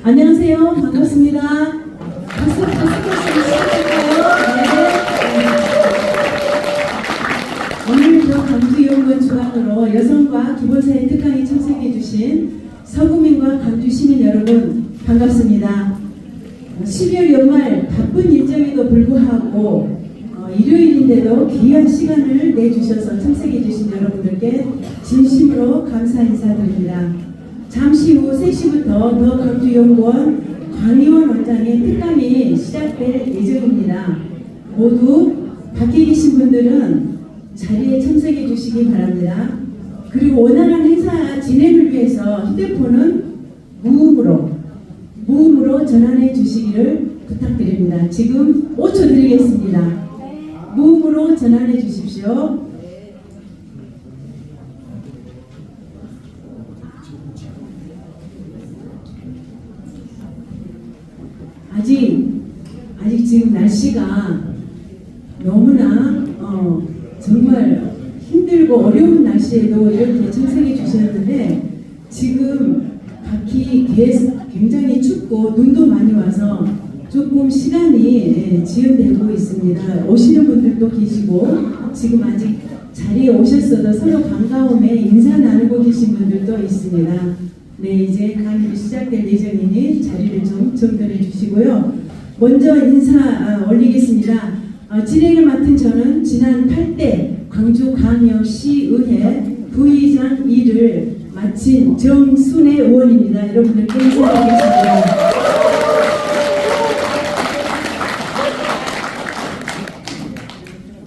안녕하세요. 반갑습니다. 박수 시작할까요? 네. 오늘 광주연구원 주관으로 여성과 기본사회 특강에 참석해 주신 서구민과 광주 시민 여러분 반갑습니다. 12월 연말 바쁜 일정에도 불구하고 일요일인데도 귀한 시간을 내주셔서 참석해 주신 여러분들께 진심으로 감사 인사드립니다. 잠시 후 3시부터 더 광주연구원 광희원 원장의 특강이 시작될 예정입니다. 모두 밖에 계신 분들은 자리에 참석해 주시기 바랍니다. 그리고 원활한 행사 진행을 위해서 휴대폰은 무음으로 전환해 주시기를 부탁드립니다. 지금 5초 드리겠습니다. 무음으로 전환해 주십시오. 아직 지금 날씨가 너무나 정말 힘들고 어려운 날씨에도 이렇게 참석해 주셨는데 지금 밖이 굉장히 춥고 눈도 많이 와서 조금 시간이 지연되고 있습니다. 오시는 분들도 계시고 지금 아직 자리에 오셨어도 서로 반가움에 인사 나누고 계신 분들도 있습니다. 네, 이제 강의가 시작될 예정이니 자리를 좀 정돈해 주시고요. 먼저 인사 올리겠습니다. 진행을 맡은 저는 지난 8대 광주광역시의회 부의장 일을 마친 정순애 의원입니다. 여러분들께 인사드리겠습니다.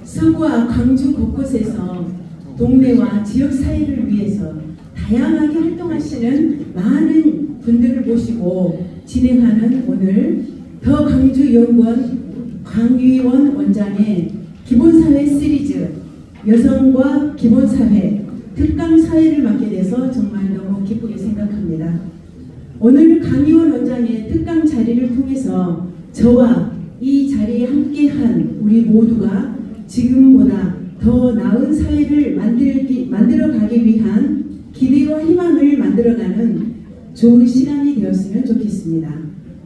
서구와 광주 곳곳에서 동네와 지역사회를 위해서 다양하게 활동하시는 많은 분들을 모시고 진행하는 오늘 더 광주연구원 광희원 원장의 기본사회 시리즈 여성과 기본사회 특강사회를 맡게 돼서 정말 너무 기쁘게 생각합니다. 오늘 강희원 원장의 특강 자리를 통해서 저와 이 자리에 함께한 우리 모두가 지금보다 더 나은 사회를 만들어가기 위한 기대와 희망을 만들어가는 좋은 시간이 되었으면 좋겠습니다.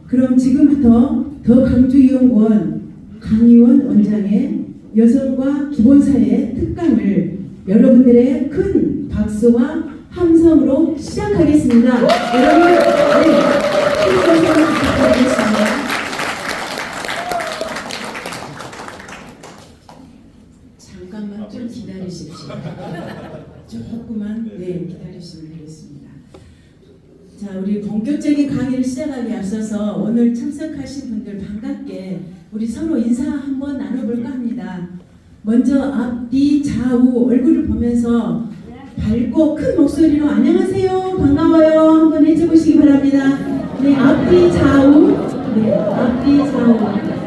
그럼 지금부터 더 광주연구원 강희원 원장의 여성과 기본사회 특강을 여러분들의 큰 박수와 함성으로 시작하겠습니다. 여러분, 큰 박수 부탁드리겠습니다. 잠깐만 좀 기다리십시오. 조금만 기다리시면 되겠습니다. 자, 우리 본격적인 강의를 시작하기 앞서서 오늘 참석하신 분들 반갑게 우리 서로 인사 한번 나눠볼까 합니다. 먼저 앞뒤 좌우 얼굴을 보면서 밝고 큰 목소리로 안녕하세요, 반가워요 한번 해줘보시기 바랍니다. 네, 앞뒤 좌우, 앞뒤 좌우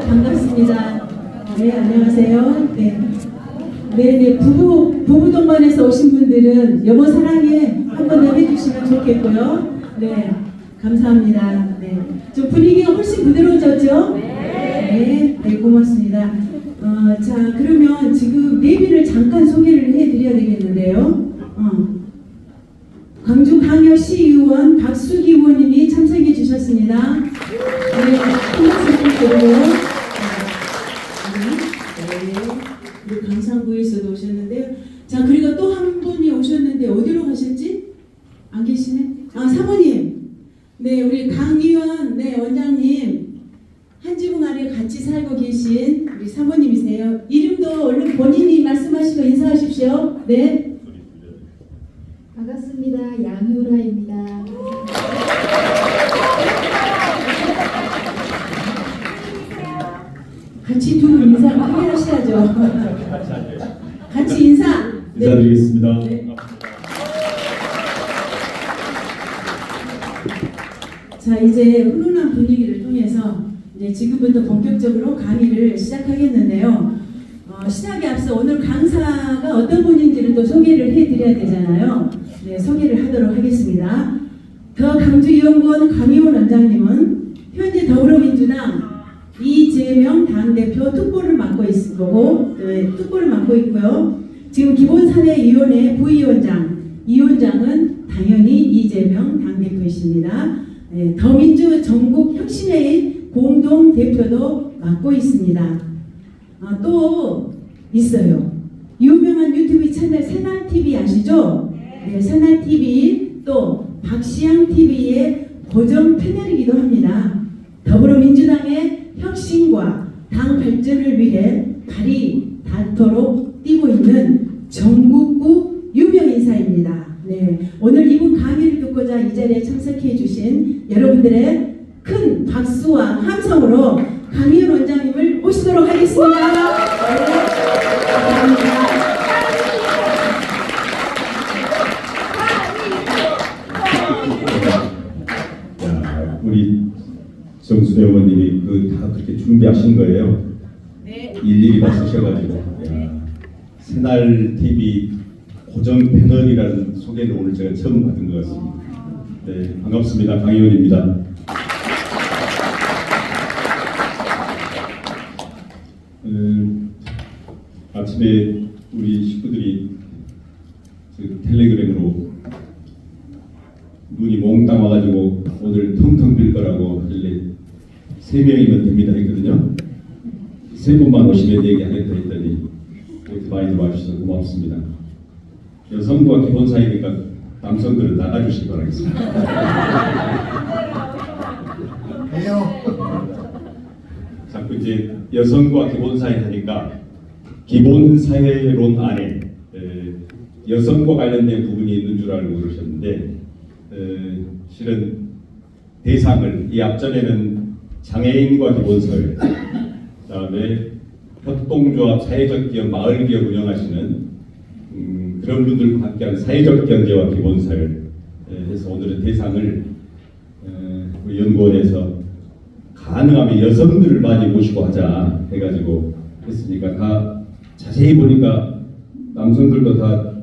반갑습니다. 네, 안녕하세요. 네, 부부 동반해서 오신 분들은 여보 사랑해 한번 해주시면 좋겠고요. 네, 감사합니다. 네, 좀 분위기가 훨씬 부드러워졌죠? 네, 고맙습니다. 자, 그러면 지금 내비를 잠깐 소개를 해드려야 되겠는데요. 광주광역시의원 박수기 의원님이 참석해 주셨습니다. 네, 큰 박수 부탁드리고요. 우리 강산구에서도 오셨는데요. 자, 그리고 또 한 분이 오셨는데 어디로 가셨지? 안 계시네? 사모님. 네, 우리 강의원 원장님 한 지붕 아래 같이 살고 계신 우리 사모님이세요. 이름도 얼른 본인이 말씀하시고 인사하십시오. 네. 반갑습니다. 양효라입니다. 같이 두 분 인사 크게 하셔야죠. 같이 인사. 인사드리겠습니다. 네. 자, 이제 훈훈한 분위기를 통해서 이제 지금부터 본격적으로 강의를 시작하겠는데요. 시작에 앞서 오늘 강사가 어떤 분인지를 또 소개를 해드려야 되잖아요. 네, 소개를 하도록 하겠습니다. 더 광주연구원 강희원 원장님은 현재 더불어민주당 이재명 당대표 특보를 맡고 있고요. 지금 기본사회위원회 부위원장, 이 위원장은 당연히 이재명 당대표이십니다. 더민주 전국 혁신회의 공동 대표도 맡고 있습니다. 또 있어요. 유명한 유튜브 채널 새날TV 아시죠? 네, 새날TV 또 박시양TV의 고정 패널이기도 합니다. 더불어민주당의 혁신과 당 발전을 위해 발이 닿도록 뛰고 있는 전국구 유명인사입니다. 네, 오늘 이분 강의를 듣고자 이 자리에 참석해 주신 여러분들의 큰 박수와 함성으로 강희연 원장님을 모시도록 하겠습니다. 네, 감사합니다. 야, 우리 정수대 의원님이 다 그렇게 준비하신 거예요. 네. 일일이 다 쓰셔가지고. 야, 새날 TV 고정 패널이라는 소개를 오늘 제가 처음 받은 것 같습니다. 네, 반갑습니다. 강 의원입니다. 아침에 우리 식구들이 텔레그램으로 눈이 몽땅 와가지고 오늘 텅텅 빌 거라고 하길래 3명이면 됩니다 했거든요. 3분만 오시면 얘기하겠다 했더니 이렇게 많이 와주셔서 고맙습니다. 여성과 기본 사이니까 남성들은 나가주시기 바라겠습니다. 자꾸 이제 여성과 기본 사이 하니까 기본 사회론 안에 여성과 관련된 부분이 있는 줄 알고 그러셨는데 실은 대상을 이 앞전에는 장애인과 기본사회, 그다음에 협동조합, 사회적 기업, 마을 기업 운영하시는 그런 분들과 함께하는 사회적 경제와 기본사회 해서 오늘은 대상을 우리 연구원에서 가능하면 여성들을 많이 모시고 하자 해가지고 했으니까 다 자세히 보니까 남성들도 다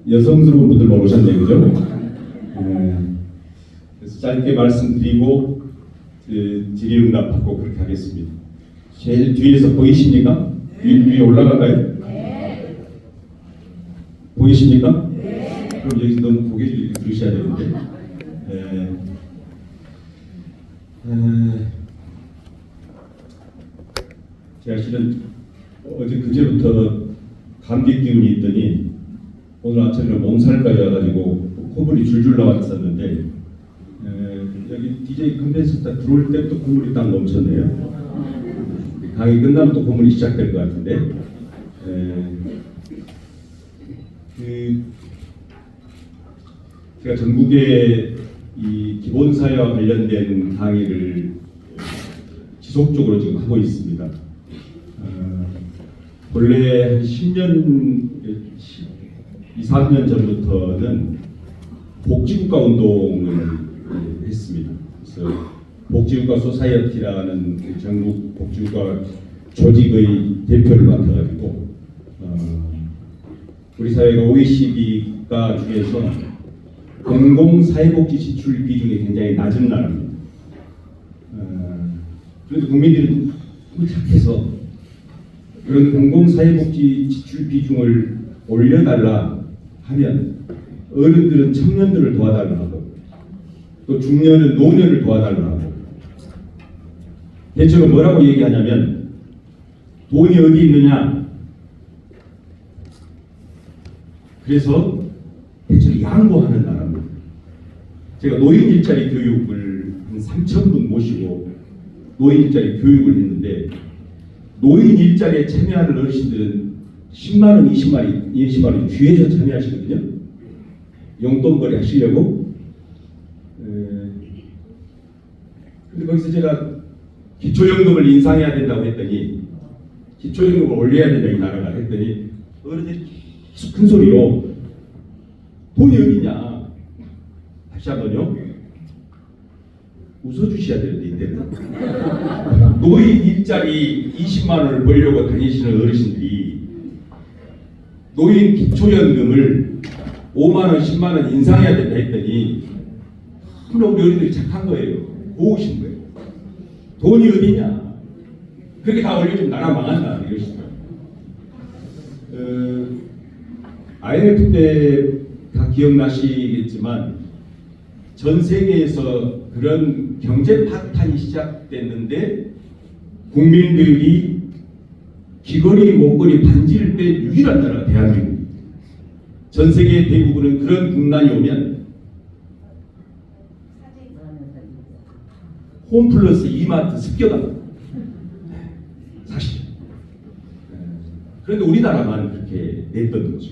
여성스러운 분들만 오셨네요, 그죠? 그래서 짧게 말씀드리고 질의응답하고 그렇게 하겠습니다. 제일 뒤에서 보이십니까? 위에 올라갈까요? 네. 보이십니까? 네. 그럼 여기서 너무 고개를 이렇게 들으셔야 되는데. 제가 실은 어제 그제부터 감기 기운이 있더니 오늘 아침에 몸살까지 와가지고 콧물이 줄줄 나왔었는데 여기 DJ 컨벤션 딱 들어올 때부터 콧물이 딱 멈췄네요. 강의 끝나면 또 콧물이 시작될 것 같은데 제가 전국에 이 기본사회와 관련된 강의를 지속적으로 지금 하고 있습니다. 원래 한 10년, 2, 3년 전부터는 복지국가 운동을 했습니다. 그래서 복지국가 소사이어티라는 전국 복지국가 조직의 대표를 맡아가지고 우리 사회가 OECD가 중에서 공공사회복지 지출 비중이 굉장히 낮은 나라입니다. 그래도 국민들이 너무 착해서 그런 공공사회복지 지출 비중을 올려달라 하면 어른들은 청년들을 도와달라 하고 또 중년은 노년을 도와달라 하고 대체로 뭐라고 얘기하냐면 돈이 어디 있느냐 그래서 대체로 양보하는 나라입니다. 제가 노인 일자리 교육을 한 3,000분 모시고 노인 일자리 교육을 했는데 노인 일자리에 참여하는 어르신들은 10만원, 20만원 뒤에서 참여하시거든요. 용돈벌이 하시려고. 근데 거기서 제가 기초연금을 인상해야 된다고 했더니 기초연금을 올려야 된다 이 나라가 했더니 어른들이 계속 큰 소리로 돈이 어디냐. 다시 한번요. 웃어주셔야 되는데 이때는 노인 일자리 20만원을 벌려고 다니시는 어르신들이 노인 기초연금을 5만원, 10만원 인상해야 된다 했더니 너무 우리 어른들이 착한 거예요. 고우신 거예요. 돈이 어디냐. 그렇게 다 올려주면 나라 망한다 이러시더라고요. IMF 때 다 기억나시겠지만 전 세계에서 그런 경제 파탄이 시작됐는데 국민들이 귀걸이, 목걸이, 반지를 뺀 유일한 나라가 대한민국. 전 세계 대부분은 그런 국난이 오면 홈플러스 이마트 습격합니다. 사실. 그런데 우리나라만 그렇게 냈던 거죠.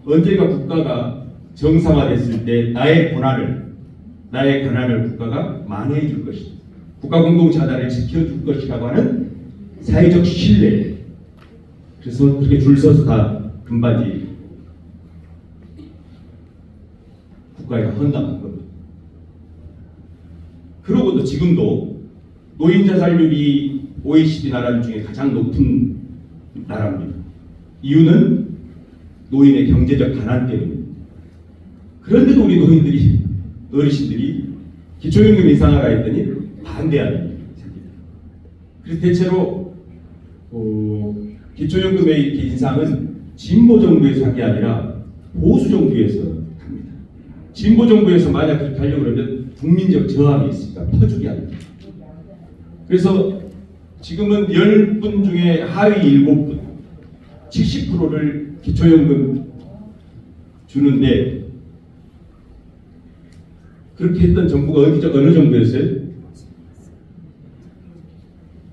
언제가 국가가 정상화됐을 때 나의 가난을 국가가 만회해 줄 것이다. 국가 공동자산을 지켜줄 것이라고 하는 사회적 신뢰. 그래서 그렇게 줄 서서 다 금바지 국가에 헌납한 겁니다. 그러고도 지금도 노인 자살률이 OECD 나라 중에 가장 높은 나라입니다. 이유는 노인의 경제적 가난 때문입니다. 그런데도 우리 어르신들이 기초연금 인상하라 했더니 반대합니다. 그래서 대체로 기초연금의 이렇게 인상은 진보 정부에서 한 게 아니라 보수 정부에서 합니다. 진보 정부에서 만약 그렇게 하려고 그러면 국민적 저항이 있으니까 퍼주기 합니다. 그래서 지금은 10분 중에 하위 7분 70%를 기초연금 주는데 그렇게 했던 정부가 어느 정부였어요?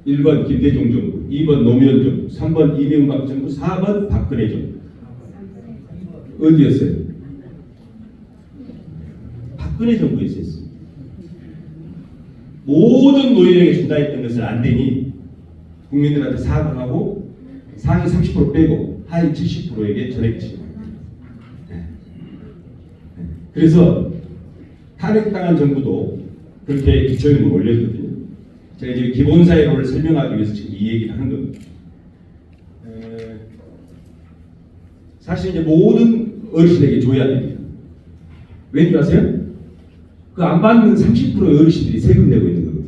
1번 김대중 정부, 2번 노무현 정부, 3번 이명박 정부, 4번 박근혜 정부. 어디였어요? 박근혜 정부였어요. 모든 노인에게 준다 했던 것을 안 되니 국민들한테 사과하고 상위 30% 빼고 하위 70%에게 전액 지급합니다. 그래서 탄핵당한 정부도 그렇게 기초연금을 올렸거든요. 제가 이제 기본사회론을 설명하기 위해서 지금 이 얘기를 하는 겁니다. 사실 이제 모든 어르신에게 줘야 됩니다. 왠지 아세요? 그 안 받는 30%의 어르신들이 세금 내고 있는 거거든요.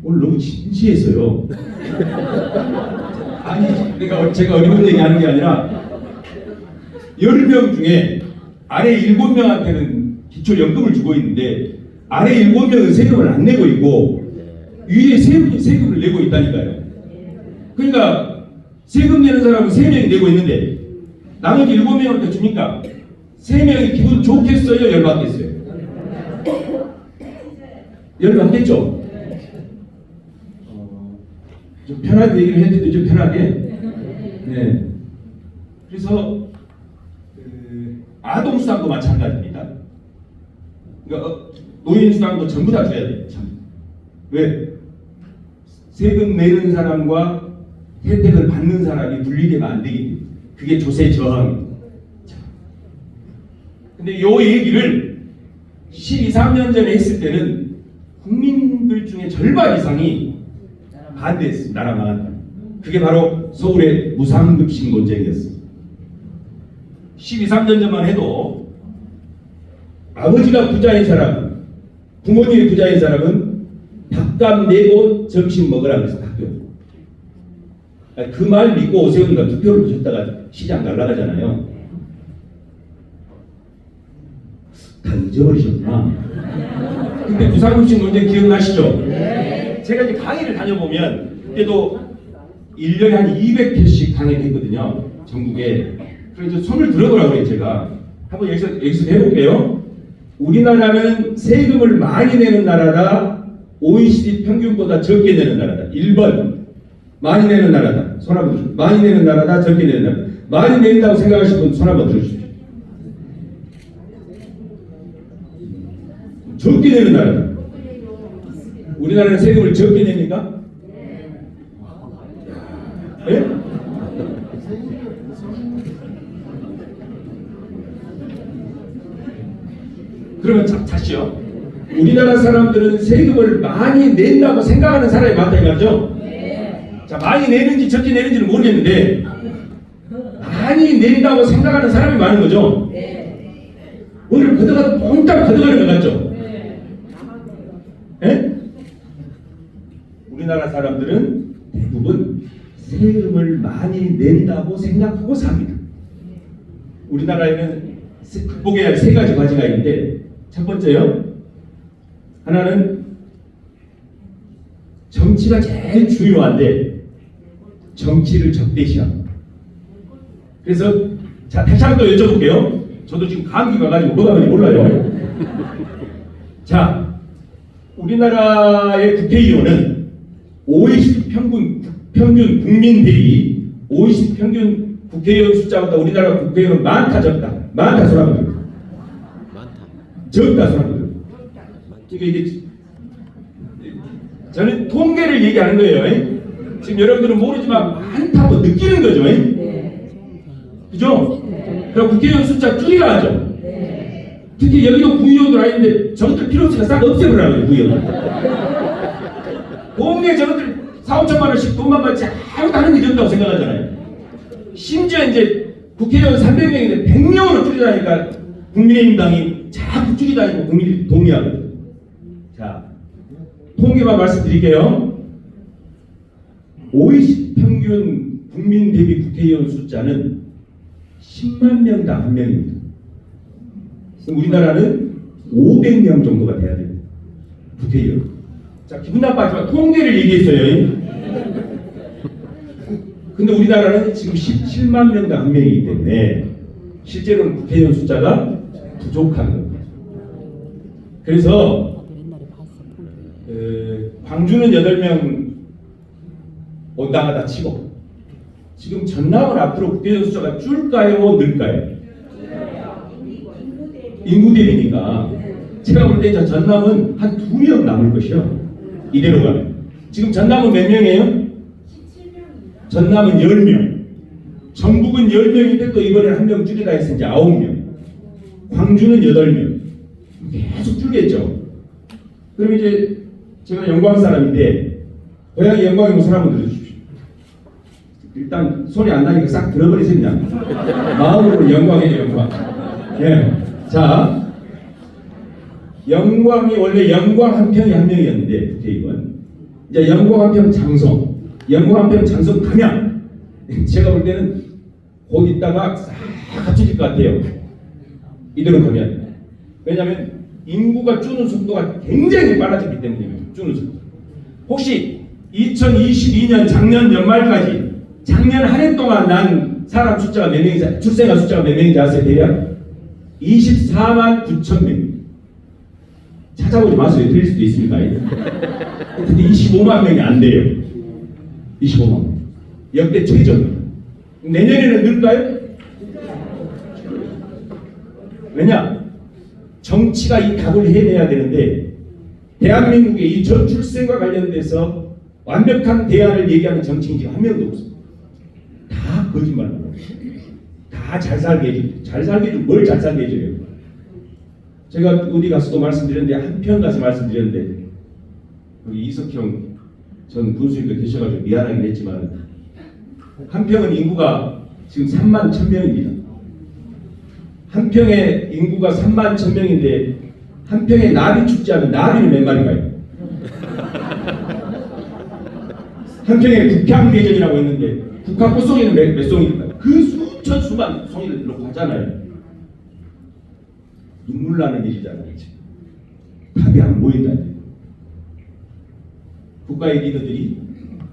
오늘 너무 진지해서요. 아니, 그러니까 제가 어려운 얘기하는 게 아니라 10명 중에 아래 7명한테는 기초연금을 주고 있는데 아래 7명은 세금을 안 내고 있고 위에 세금을 내고 있다니까요. 그러니까 세금 내는 사람은 3명이 내고 있는데 나머지 7명한테 주니까 3명이 기분 좋겠어요? 열받겠어요? 열받겠죠? 좀 편하게 얘기를 해야 되는데 좀 편하게. 네. 그래서 아동수당도 마찬가지입니다. 그러니까 노인수당도 전부 다 줘야 돼요. 왜? 세금 내는 사람과 혜택을 받는 사람이 분리되면 안 되기 때문에 그게 조세 저항입니다. 근데 요 얘기를 12, 13년 전에 했을 때는 국민들 중에 절반 이상이 반대했습니다. 나라 망한다. 그게 바로 서울의 무상급식 논쟁이었습니다. 12, 13년 전만 해도 아버지가 부자인 사람, 부모님이 부자인 사람은 밥값 내고 점심 먹으라 그래서 학교. 그 말 믿고 오세훈이가 투표를 주셨다가 시장 날라가잖아요. 다 잊어버리셨구나. 근데 무상급식 논쟁 기억나시죠? 네. 제가 이제 강의를 다녀보면 그때도 1년에 한 200회씩 강의를 했거든요. 전국에. 그래서 손을 들어보라고 그래요. 제가 한번 여기서 해볼게요. 우리나라는 세금을 많이 내는 나라다. OECD 평균보다 적게 내는 나라다. 1번 많이 내는 나라다. 손 한번 들어주십시오. 많이 내는 나라다. 적게 내는 나라다. 많이 낸다고 생각하시는 분 손 한번 들어주십시오. 적게 내는 나라다. 우리나라는 세금을 적게 냅니까? 네? 그러면 다시요. 우리나라 사람들은 세금을 많이 낸다고 생각하는 사람이 많다 이 말이죠. 자, 많이 내는지 적게 내는지는 모르겠는데 많이 낸다고 생각하는 사람이 많은 거죠. 오늘 걷어가도 몽땅 걷어가는 것 같죠. 네? 우리나라 사람들은 대부분 세금을 많이 낸다고 생각하고 삽니다. 우리나라에는 극복해야 할 세 가지 과제가 있는데, 첫 번째요. 하나는 정치가 제일 중요한데 정치를 적대시합니다. 그래서 자, 다시 한 번 더 여쭤볼게요. 저도 지금 감기가 가지고 뭐가 뭔지 몰라요. 자, 우리나라의 국회의원은 OECD 평균 국민 대비 OECD 평균 국회의원 숫자보다 우리나라 국회의원은 많다 적다? 많다 소라거든요. 적다 소라거든요. 이게 저는 통계를 얘기하는 거예요. 지금 여러분들은 모르지만 많다고 느끼는 거죠. 그죠? 그럼 국회의원 숫자 줄이라 하죠. 특히 여기도 구의원들 아닌데 저것들 필요 없으니까 싹 없애버려요. 구의원. 공개 저것들 4, 5천만 원씩 돈만 받지 아무것도 하는 일이 없다고 생각하잖아요. 심지어 이제 국회의원 300명인데 100명으로 줄이라니까 국민의힘당이 자꾸 줄이다니까 국민이 동의하거든요. 자, 통계만 말씀드릴게요. OECD 평균 국민 대비 국회의원 숫자는 10만 명당 한 명입니다. 우리나라는 500명 정도가 돼야 됩니다. 국회의원. 자, 기분 나빠지만 통계를 얘기했어요. 근데 우리나라는 지금 17만 명당 한 명이기 때문에 실제로는 국회의원 숫자가 부족한 겁니다. 그래서 광주는 8명 온당하다 치고 지금 전남은 앞으로 국회의원 숫자가 줄까요? 늘까요? 인구 대비니까 제가 볼 때 전남은 한 2명 남을 것이요. 이대로 가면. 지금 전남은 몇 명이에요? 전남은 10명. 전북은 10명인데 또 이번에 한 명 줄이라 했으니 이제 9명. 광주는 8명. 계속 줄겠죠. 그럼 이제 제가 영광 사람인데 고향이 영광이 뭐 사람 한번 들어주십시오. 일단 소리 안 나니까 싹 들어버리세요. 그냥. 마음으로 영광이에요. 영광. 예. 자, 영광이 원래 영광 한 평이 한 명이었는데 국회의원 이제 영광 한 평 장성, 영광 한 평 장성 가면 제가 볼 때는 곧 있다가 싹 갖춰질 것 같아요. 이대로 가면. 왜냐하면 인구가 주는 속도가 굉장히 빨라졌기 때문에 주는 속도. 혹시 2022년 작년 연말까지 작년 한 해 동안 난 사람 숫자가 몇 명인지, 출생아 숫자가 몇 명인지 아세요? 대략 24만 9천 명. 찾아보지 마세요. 틀릴 수도 있으니까. 근데 25만 명이 안 돼요. 25만 명. 역대 최저입니다. 내년에는 늘까요? 왜냐? 정치가 이 답을 해내야 되는데 대한민국의 이 저출생과 관련돼서 완벽한 대안을 얘기하는 정치인이 지금 한 명도 없습니다. 다 거짓말입니다. 다 잘 살게 해주죠. 잘 살게 해주면 뭘 잘 살게 해줘요? 제가 어디 가서도 말씀드렸는데 한평 가서 말씀드렸는데 우리 이석형 전 군수님도 계셔가지고 미안하긴 했지만 한평은 인구가 지금 3만 1,000명입니다. 한평의 인구가 3만 1,000명인데 한평에 나비 축제하면 나비는 몇 마리가요? 한평에 국향대전이라고 있는데 국화 꽃송이는 몇 송이일까요? 그 수천 수만 송이를 놓고 하잖아요. 눈물 나는 일이잖아요. 답이 안 보인다. 국가의 리더들이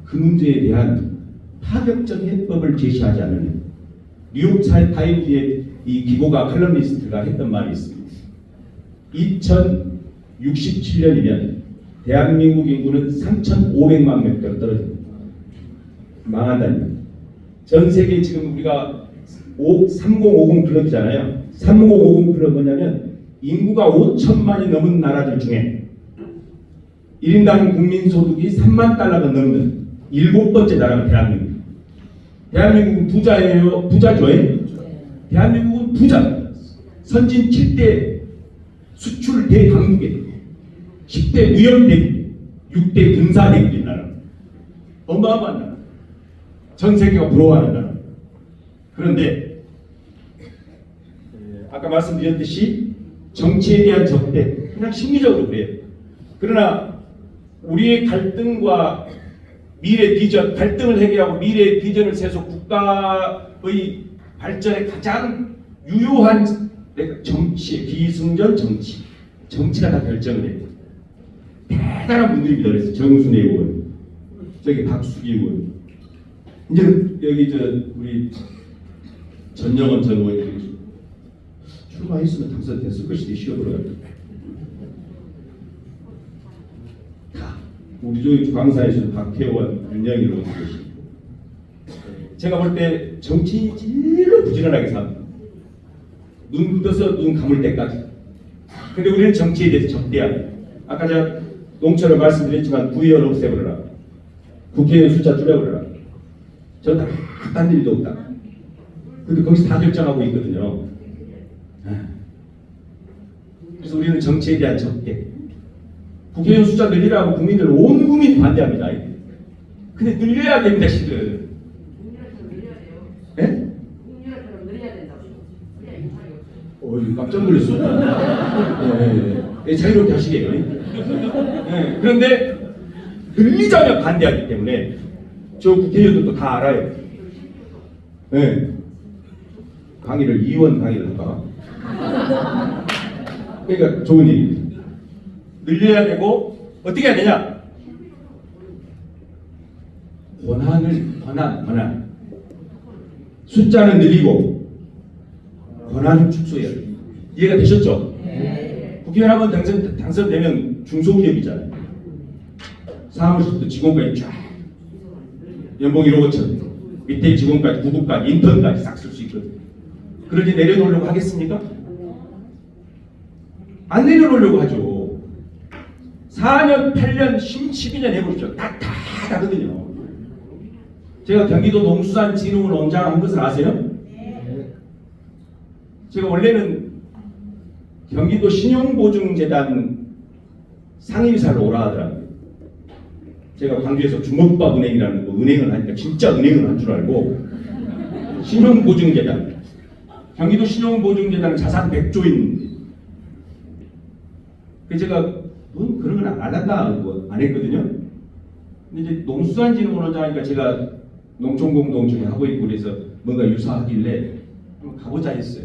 그 문제에 대한 파격적 해법을 제시하지 않으면 뉴욕 타임즈의 이 기고가 칼럼니스트가 했던 말이 있습니다. 2067년이면 대한민국 인구는 3,500만 명대로 떨어집니다. 망한다니까. 전 세계 지금 우리가 3050 클럽이잖아요. 3050 클럽 뭐냐면 인구가 5천만이 넘은 나라들 중에 1인당 국민소득이 3만 달러가 넘는 7번째 나라가 대한민국. 대한민국은 부자예요? 부자죠? 대한민국은 부자. 선진 7대 수출 대강국에 10대 무역 대국, 6대 군사 대국인 나라. 어마어마한 나라. 전 세계가 부러워하는 나라. 그런데 아까 말씀드렸듯이 정치에 대한 적대, 그냥 심리적으로 그래요. 그러나 우리의 갈등과 미래 비전, 갈등을 해결하고 미래의 비전을 세서 국가의 발전에 가장 유효한 정치, 기승전 정치가 다 결정을 해요. 대단한 분들입니다. 그래서 정순회 의원, 저기 박수기 의원, 이제 여기 우리 전영원 전 의원이 출마했으면 당선됐을 것이지 쉬어버려요. 다 우리 저기 광사에서는 박태원, 윤영일 의원 계시고, 제가 볼 때 정치인이 제일로 부지런하게 삽니다. 눈 떠서 눈 감을 때까지. 근데 우리는 정치에 대해서 적대하고, 아까 제가 농처럼 말씀드렸지만 구의원 없애버려라, 국회의원 숫자 줄여버려라, 저는 딴 일도 없다. 근데 거기서 다 결정하고 있거든요. 그래서 우리는 정치에 대한 적대. 국회의원 숫자 늘리라고 국민들 온 국민이 반대합니다. 근데 늘려야 됩니다, 실은. 예? 깜짝 놀랐어요. 예, 자유롭게 하시게요. 예, 그런데 늘리자면 반대하기 때문에 저 국회의원들도 다 알아요. 예. 강의를 이원 강의를 할까? 그러니까 좋은 일입니다. 늘려야 되고 어떻게 해야 되냐? 권한. 숫자는 늘리고 권한은 축소해야 돼요. 이해가 되셨죠? 네. 국회의원 한번 당선되면 중소기업이잖아요. 사무실부터 직원까지 쫙, 연봉 1억 5천, 밑에 직원까지, 구급까지, 인턴까지 싹 쓸 수 있거든요. 그러지 내려놓으려고 하겠습니까? 안 내려놓으려고 하죠. 4년, 8년, 12년 해보십시오. 다 다르거든요. 제가 경기도 농수산진흥원장을 한 것을 아세요? 네. 제가 원래는 경기도 신용보증재단 상임이사를 오라 하더라고요. 제가 광주에서 주먹밥은행이라는 은행을 하니까 진짜 은행을 한 줄 알고, 신용보증재단, 경기도 신용보증재단은 자산 100조인. 그래서 제가 그런 건 안 한다 안 했거든요. 근데 이제 농수산진흥원장이니까 제가 농촌공동체에 하고 있고 그래서 뭔가 유사하길래 한번 가보자 했어요.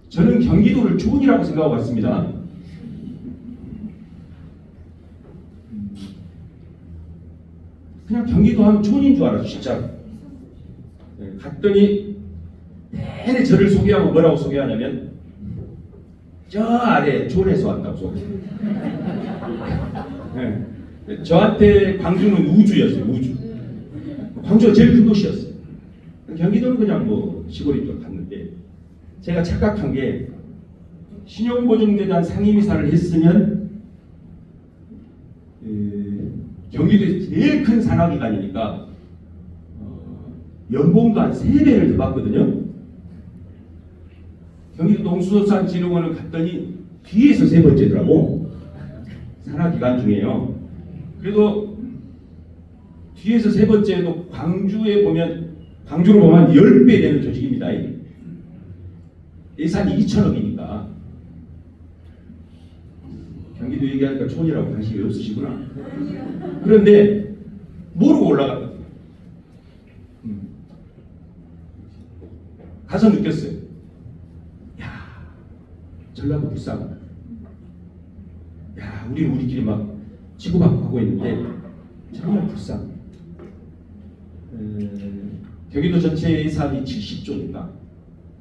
저는 경기도를 촌이라고 생각하고 왔습니다. 그냥 경기도 하면 촌인 줄 알았어, 진짜. 갔더니 내내 저를 소개하고 뭐라고 소개하냐면 저 아래 촌에서 왔다고 소개해요. 네. 저한테 광주는 우주였어요, 우주. 광주가 제일 큰 도시였어요. 경기도는 그냥 뭐 시골이 좀 갔는데, 제가 착각한 게 신용보증재단 상임이사를 했으면 경기도에서 제일 큰 산하기관이니까 연봉도 한 3배를 더 받거든요. 경기도 농수산진흥원을 갔더니 뒤에서 3번째더라고. 산하기관 중에요. 그래도 뒤에서 3번째도 광주로 보면 10배 되는 조직입니다. 예산이 2천억이니까. 경기도 얘기하니까 촌이라고 관심이 없으시구나. 그런데 모르고 올라갔거든요. 가서 느꼈어요. 야, 전라도 불쌍하다. 야, 우리끼리 막 치고받고 하고 있는데 정말 불쌍해. 경기도 전체 예산이 70조니까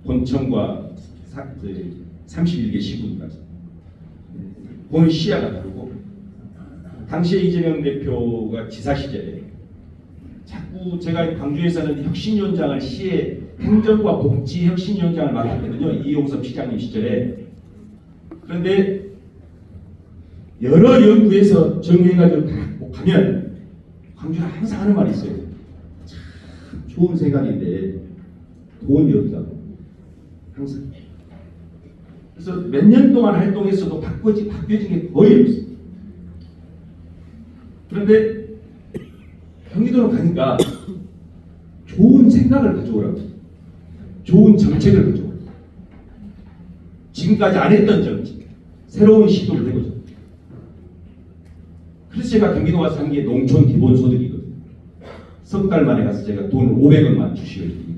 본청과 31개 시군까지 본 시야가 다르고, 당시에 이재명 대표가 지사 시절에 자꾸 제가 광주에서는 혁신위원장을 시의 행정과 복지 혁신위원장을 맡았거든요. 이용섭 시장님 시절에. 그런데 여러 연구에서 정리해가지고 다 가면 광주는 항상 하는 말이 있어요. 참 좋은 생각인데 돈이 없다고. 항상. 그래서 몇 년 동안 활동했어도 바뀌어진 게 거의 없어요. 그런데 경기도로 가니까 좋은 생각을 가져오라고, 좋은 정책을 가져오라고, 지금까지 안 했던 정책, 새로운 시도를 해보자. 그래서 제가 경기도 와서 한 게 농촌 기본소득이거든요. 석 달 만에 가서 제가 돈을 500원만 주시거든요.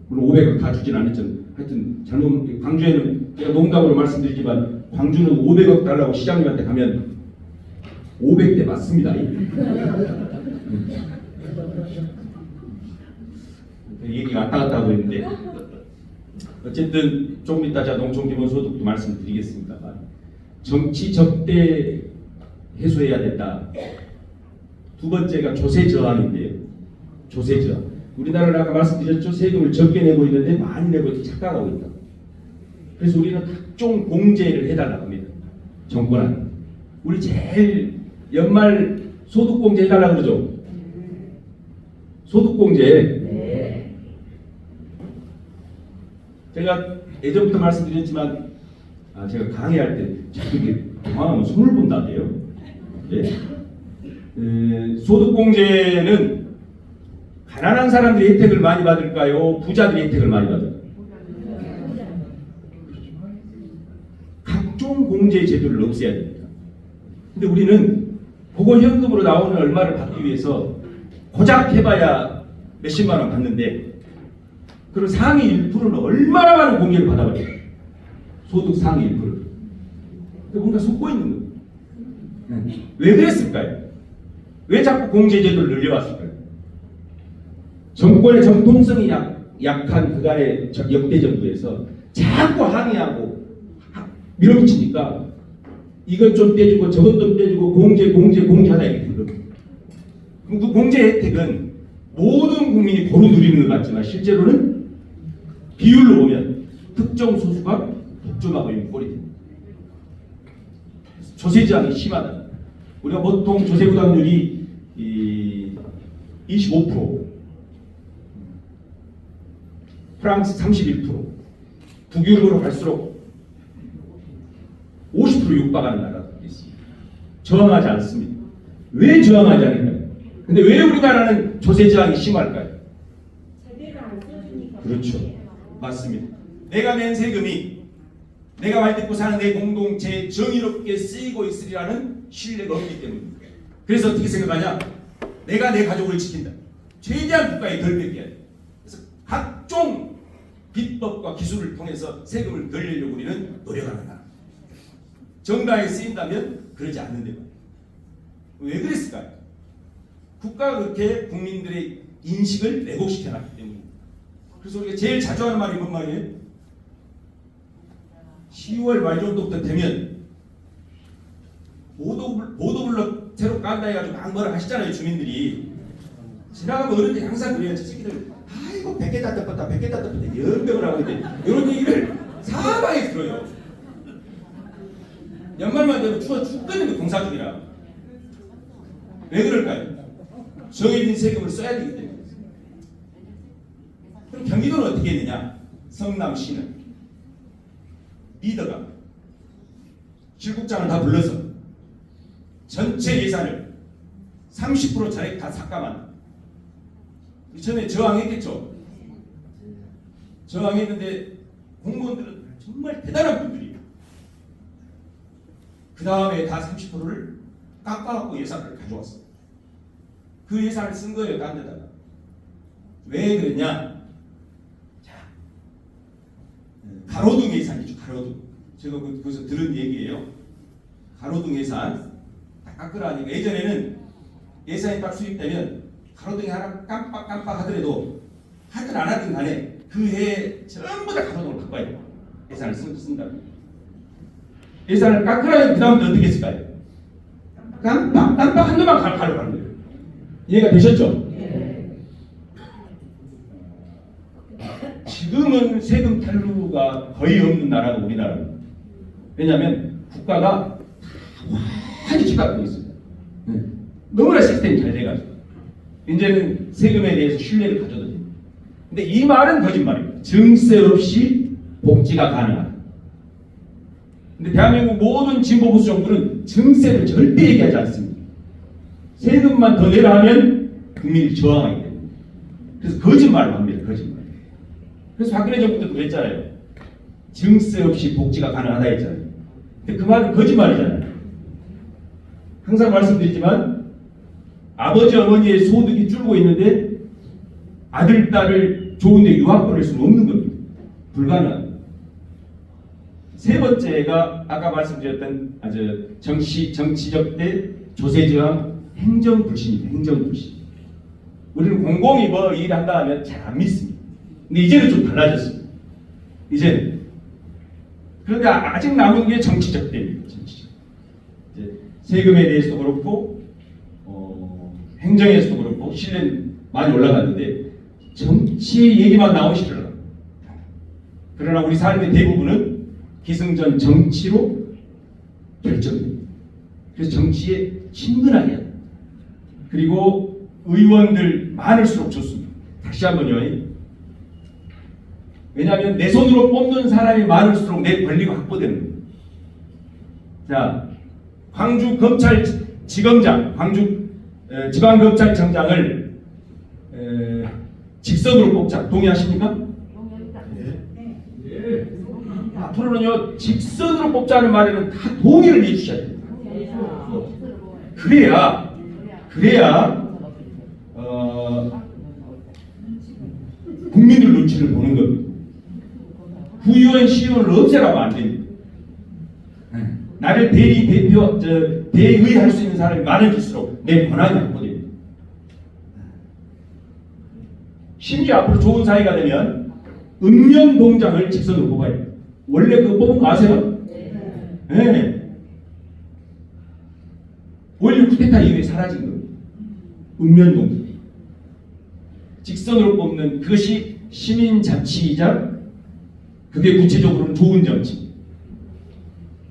물론 500원 다 주진 않았지만 하여튼 잘못 광주에는 제가 농담으로 말씀드리지만 광주는 500억 달라고 시장님한테 가면 500대 맞습니다. 얘기가 왔다 갔다 하고 있는데 어쨌든 조금 이따 제가 농촌기본소득도 말씀드리겠습니다만 정치 적대 해소해야 된다. 두 번째가 조세 저항인데요. 조세 저항. 우리나라는 아까 말씀드렸죠. 세금을 적게 내고 있는데 많이 내고 이렇게 착각하고 있다. 그래서 우리는 각종 공제를 해달라고 합니다. 정권은. 우리 제일 연말 소득공제 해달라고 그러죠. 소득공제. 제가 예전부터 말씀드렸지만 제가 강의할 때 자꾸 강하면 손을 본다대요. 예. 소득공제는 가난한 사람들이 혜택을 많이 받을까요? 부자들이 혜택을 많이 받을까요? 각종 공제 제도를 없애야 됩니다. 근데 우리는 그거 현금으로 나오는 얼마를 받기 위해서 고작 해봐야 몇십만 원 받는데 그럼 상위 1%는 얼마나 많은 공제를 받아버려요. 소득 상위 1%. 뭔가 속고 있는 거예요. 왜 그랬을까요? 왜 자꾸 공제 제도를 늘려왔을까요? 정권의 정통성이 약한 그간의 역대 정부에서 자꾸 항의하고 밀어붙이니까 이것 좀 떼주고 저것 좀 떼주고 공제하다 이렇게 된 겁니다. 그럼 그 공제 혜택은 모든 국민이 고루 누리는 것 같지만 실제로는 비율로 보면 특정 소수가 독점하고 있는 꼴이 됩니다. 조세 저항이 심하다. 우리가 보통 조세 부담률이 25%, 프랑스 31%, 북유럽으로 갈수록 50% 육박하는 나라가 있습니다. 저항하지 않습니다. 왜 저항하지 않을까요? 근데 왜 우리나라는 조세 저항이 심할까요? 그렇죠. 맞습니다. 내가 낸 세금이 내가 말 듣고 사는 내 공동체에 정의롭게 쓰이고 있으리라는 신뢰가 없기 때문입니다. 그래서 어떻게 생각하냐? 내가 내 가족을 지킨다. 최대한 국가에 덜 뺏겨야 돼. 그래서 각종 비법과 기술을 통해서 세금을 덜 내려고 우리는 노력한다. 정당에 쓰인다면 그러지 않는데 왜 그랬을까요? 국가가 그렇게 국민들의 인식을 왜곡시켜놨기 때문입니다. 그래서 우리가 제일 자주 하는 말이 뭔 말이에요? 10월 말 정도부터 되면 보도블럭 새로 깐다 해가지고 막 뭐라 하시잖아요. 주민들이 지나가면 어른들이 항상 그래요. 저 새끼들 아이고 100개 다 덮었다 100개 다 덮었다 연병을 하고 있는데 이런 얘기를 사방에 들어요. 연말만 되면 추워 죽겠는데 공사 중이라. 왜 그럴까요? 정해진 세금을 써야 되기 때문에. 그럼 경기도는 어떻게 했느냐? 성남시는 리더가 실국장을 다 불러서 전체 예산을 30% 차례 다 삭감한. 전에 저항했겠죠. 저항했는데 공무원들은 정말 대단한 분들이에요. 그 다음에 다 30%를 깎아갖고 예산을 가져왔어요. 그 예산을 쓴 거예요. 딴 데다가. 왜 그랬냐? 자, 가로등 예산이죠. 가로등. 제가 거기서 들은 얘기예요. 가로등 예산 다 깎으라니까. 예전에는 예산이 딱 수립되면 가로등이 하나 깜빡 하더라도 하든 안 하든 간에 그 해에 전부 다 가로등을 바꿔야 돼요. 예산을 쓴다. 예산을 깎으라니 그 다음부터 어떻게 했을까요? 깜빡 한 개만 가려가는 거예요. 이해가 되셨죠? 네. 지금은 세금 탈루가 거의 없는 나라가 우리나라입니다. 왜냐하면 국가가 완전히 집합하고 있습니다. 너무나 시스템이 잘 돼가지고 이제는 세금에 대해서 신뢰를 가져도 됩니다. 근데 이 말은 거짓말입니다. 증세 없이 복지가 가능하다. 근데 대한민국 모든 진보 보수 정부는 증세를 절대 얘기하지 않습니다. 세금만 더 내라 하면 국민이 저항하기 때문에. 그래서 거짓말을 합니다. 거짓말. 그래서 박근혜 정부 때도 그랬잖아요. 증세 없이 복지가 가능하다 했잖아요. 근데 그 말은 거짓말이잖아요. 항상 말씀드리지만 아버지 어머니의 소득이 줄고 있는데 아들 딸을 좋은데 유학 보낼 수는 없는 겁니다. 불가능합니다. 세 번째가 아까 말씀드렸던 아주 정치적 대 조세저항 행정불신입니다. 행정불신. 우리는 공공이 뭐 일한다 하면 잘 안 믿습니다. 근데 이제는 좀 달라졌습니다. 이제는. 그런데 아직 남은 게 정치적 대입니다. 정치적. 이제 세금에 대해서도 그렇고 행정에서도 그렇고 신뢰는 많이 올라갔는데 정치 얘기만 나오시더라고요. 그러나 우리 삶의 대부분은 기승전 정치로 결정됩니다. 그래서 정치에 친근하게 합니다. 그리고 의원들 많을수록 좋습니다. 다시 한번요. 왜냐하면 내 손으로 뽑는 사람이 많을수록 내 권리가 확보되는 거예요. 자, 광주 검찰지검장, 광주 지방검찰청장을 직선으로 뽑자. 동의하십니까? 네. 앞으로는요, 직선으로 뽑자는 말에는 다 동의를 해주셔야 돼요. 그래야 국민들 눈치를 보는 겁니다. 구의원, 시의원을 없애라고 안 됩니다. 나를 대의할 수 있는 사람이 많아질수록 내 권한이 확보됩니다. 심지어 앞으로 좋은 사회가 되면 읍면동장을 직선으로 뽑아야 돼요. 원래 그거 뽑은 거 아세요? 네. 원래 쿠데타 이후에 사라진 거예요. 읍면동장. 직선으로 뽑는 그것이 시민자치이자 그게 구체적으로는 좋은 정치.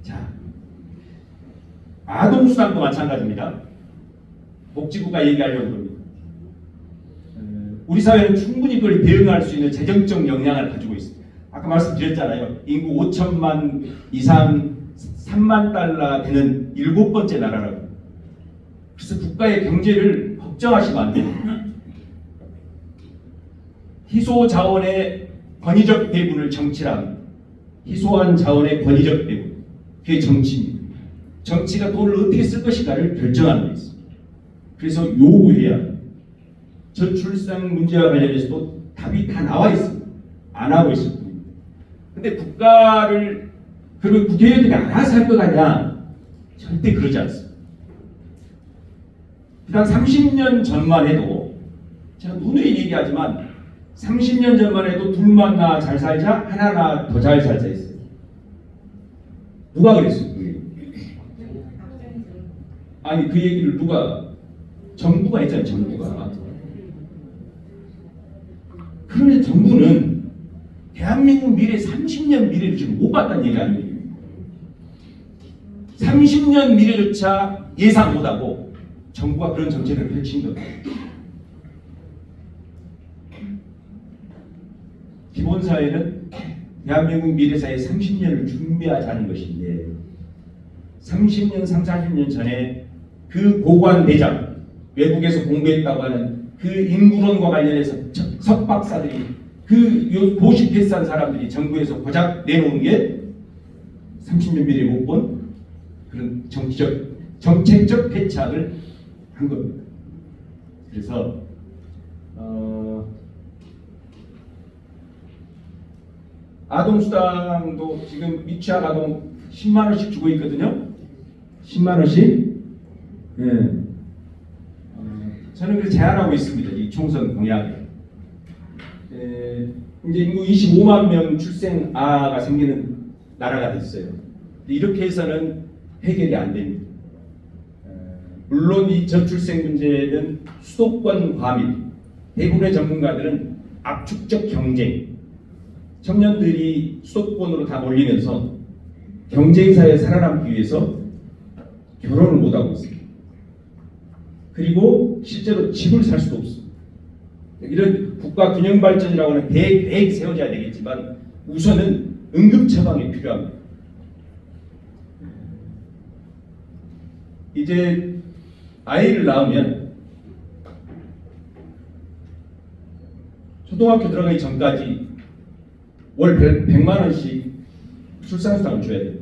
자, 아동수당도 마찬가지입니다. 복지부가 얘기하려고 합니다. 우리 사회는 충분히 그걸 대응할 수 있는 재정적 역량을 가지고 있습니다. 아까 말씀드렸잖아요. 인구 5천만 이상 3만 달러 되는 7번째 나라라고. 그래서 국가의 경제를 걱정하시면 안 됩니다. 희소 자원의 권위적 배분을 정치라 합니다. 희소한 자원의 권위적 배분. 그게 정치입니다. 정치가 돈을 어떻게 쓸 것인가를 결정하는 데 있습니다. 그래서 요구해야 합니다. 저출산 문제와 관련해서도 답이 다 나와 있습니다. 안 하고 있을 뿐입니다. 근데 국가를 그러면 국회의원들이 알아서 할 것 같냐? 절대 그러지 않습니다. 그냥 30년 전만 해도 제가 누누이 얘기하지만 30년 전만 해도 둘만 나 잘 살자 하나 더 잘 살자 했어요. 누가 그랬어요? 아니 그 얘기를 누가 정부가 했잖아요. 정부가. 그런데 정부는 대한민국 미래 30년 미래를 지금 못 봤다는 얘기 아니에요. 30년 미래조차 예상 못하고 정부가 그런 정책을 펼친 겁니다. 기본사회는 대한민국 미래사회 30년을 준비하자는 것인데 30년, 30, 40년 전에 그 고관 대장, 외국에서 공부했다고 하는 그 인구론과 관련해서 석박사들이 그 고시 패스한 사람들이 정부에서 고작 내놓은 게 30년 미래 못 본 그런 정책적 패착을 한 겁니다. 그래서 아동수당도 지금 미취학 아동 10만 원씩 주고 있거든요. 10만 원씩. 예. 저는 그래서 제안하고 있습니다. 이 총선 공약에. 이제 인구 25만 명 출생아가 생기는 나라가 됐어요. 이렇게 해서는 해결이 안 됩니다. 물론 이 저출생 문제는 수도권 과밀, 대부분의 전문가들은 압축적 경쟁, 청년들이 수도권으로 다 몰리면서 경쟁사에 살아남기 위해서 결혼을 못하고 있습니다. 그리고 실제로 집을 살 수도 없습니다. 이런 국가 균형 발전이라고 하는 계획이 세워져야 되겠지만 우선은 응급 처방이 필요합니다. 이제 아이를 낳으면 초등학교 들어가기 전까지 월 100만 원씩 출산수당을 줘야 돼요.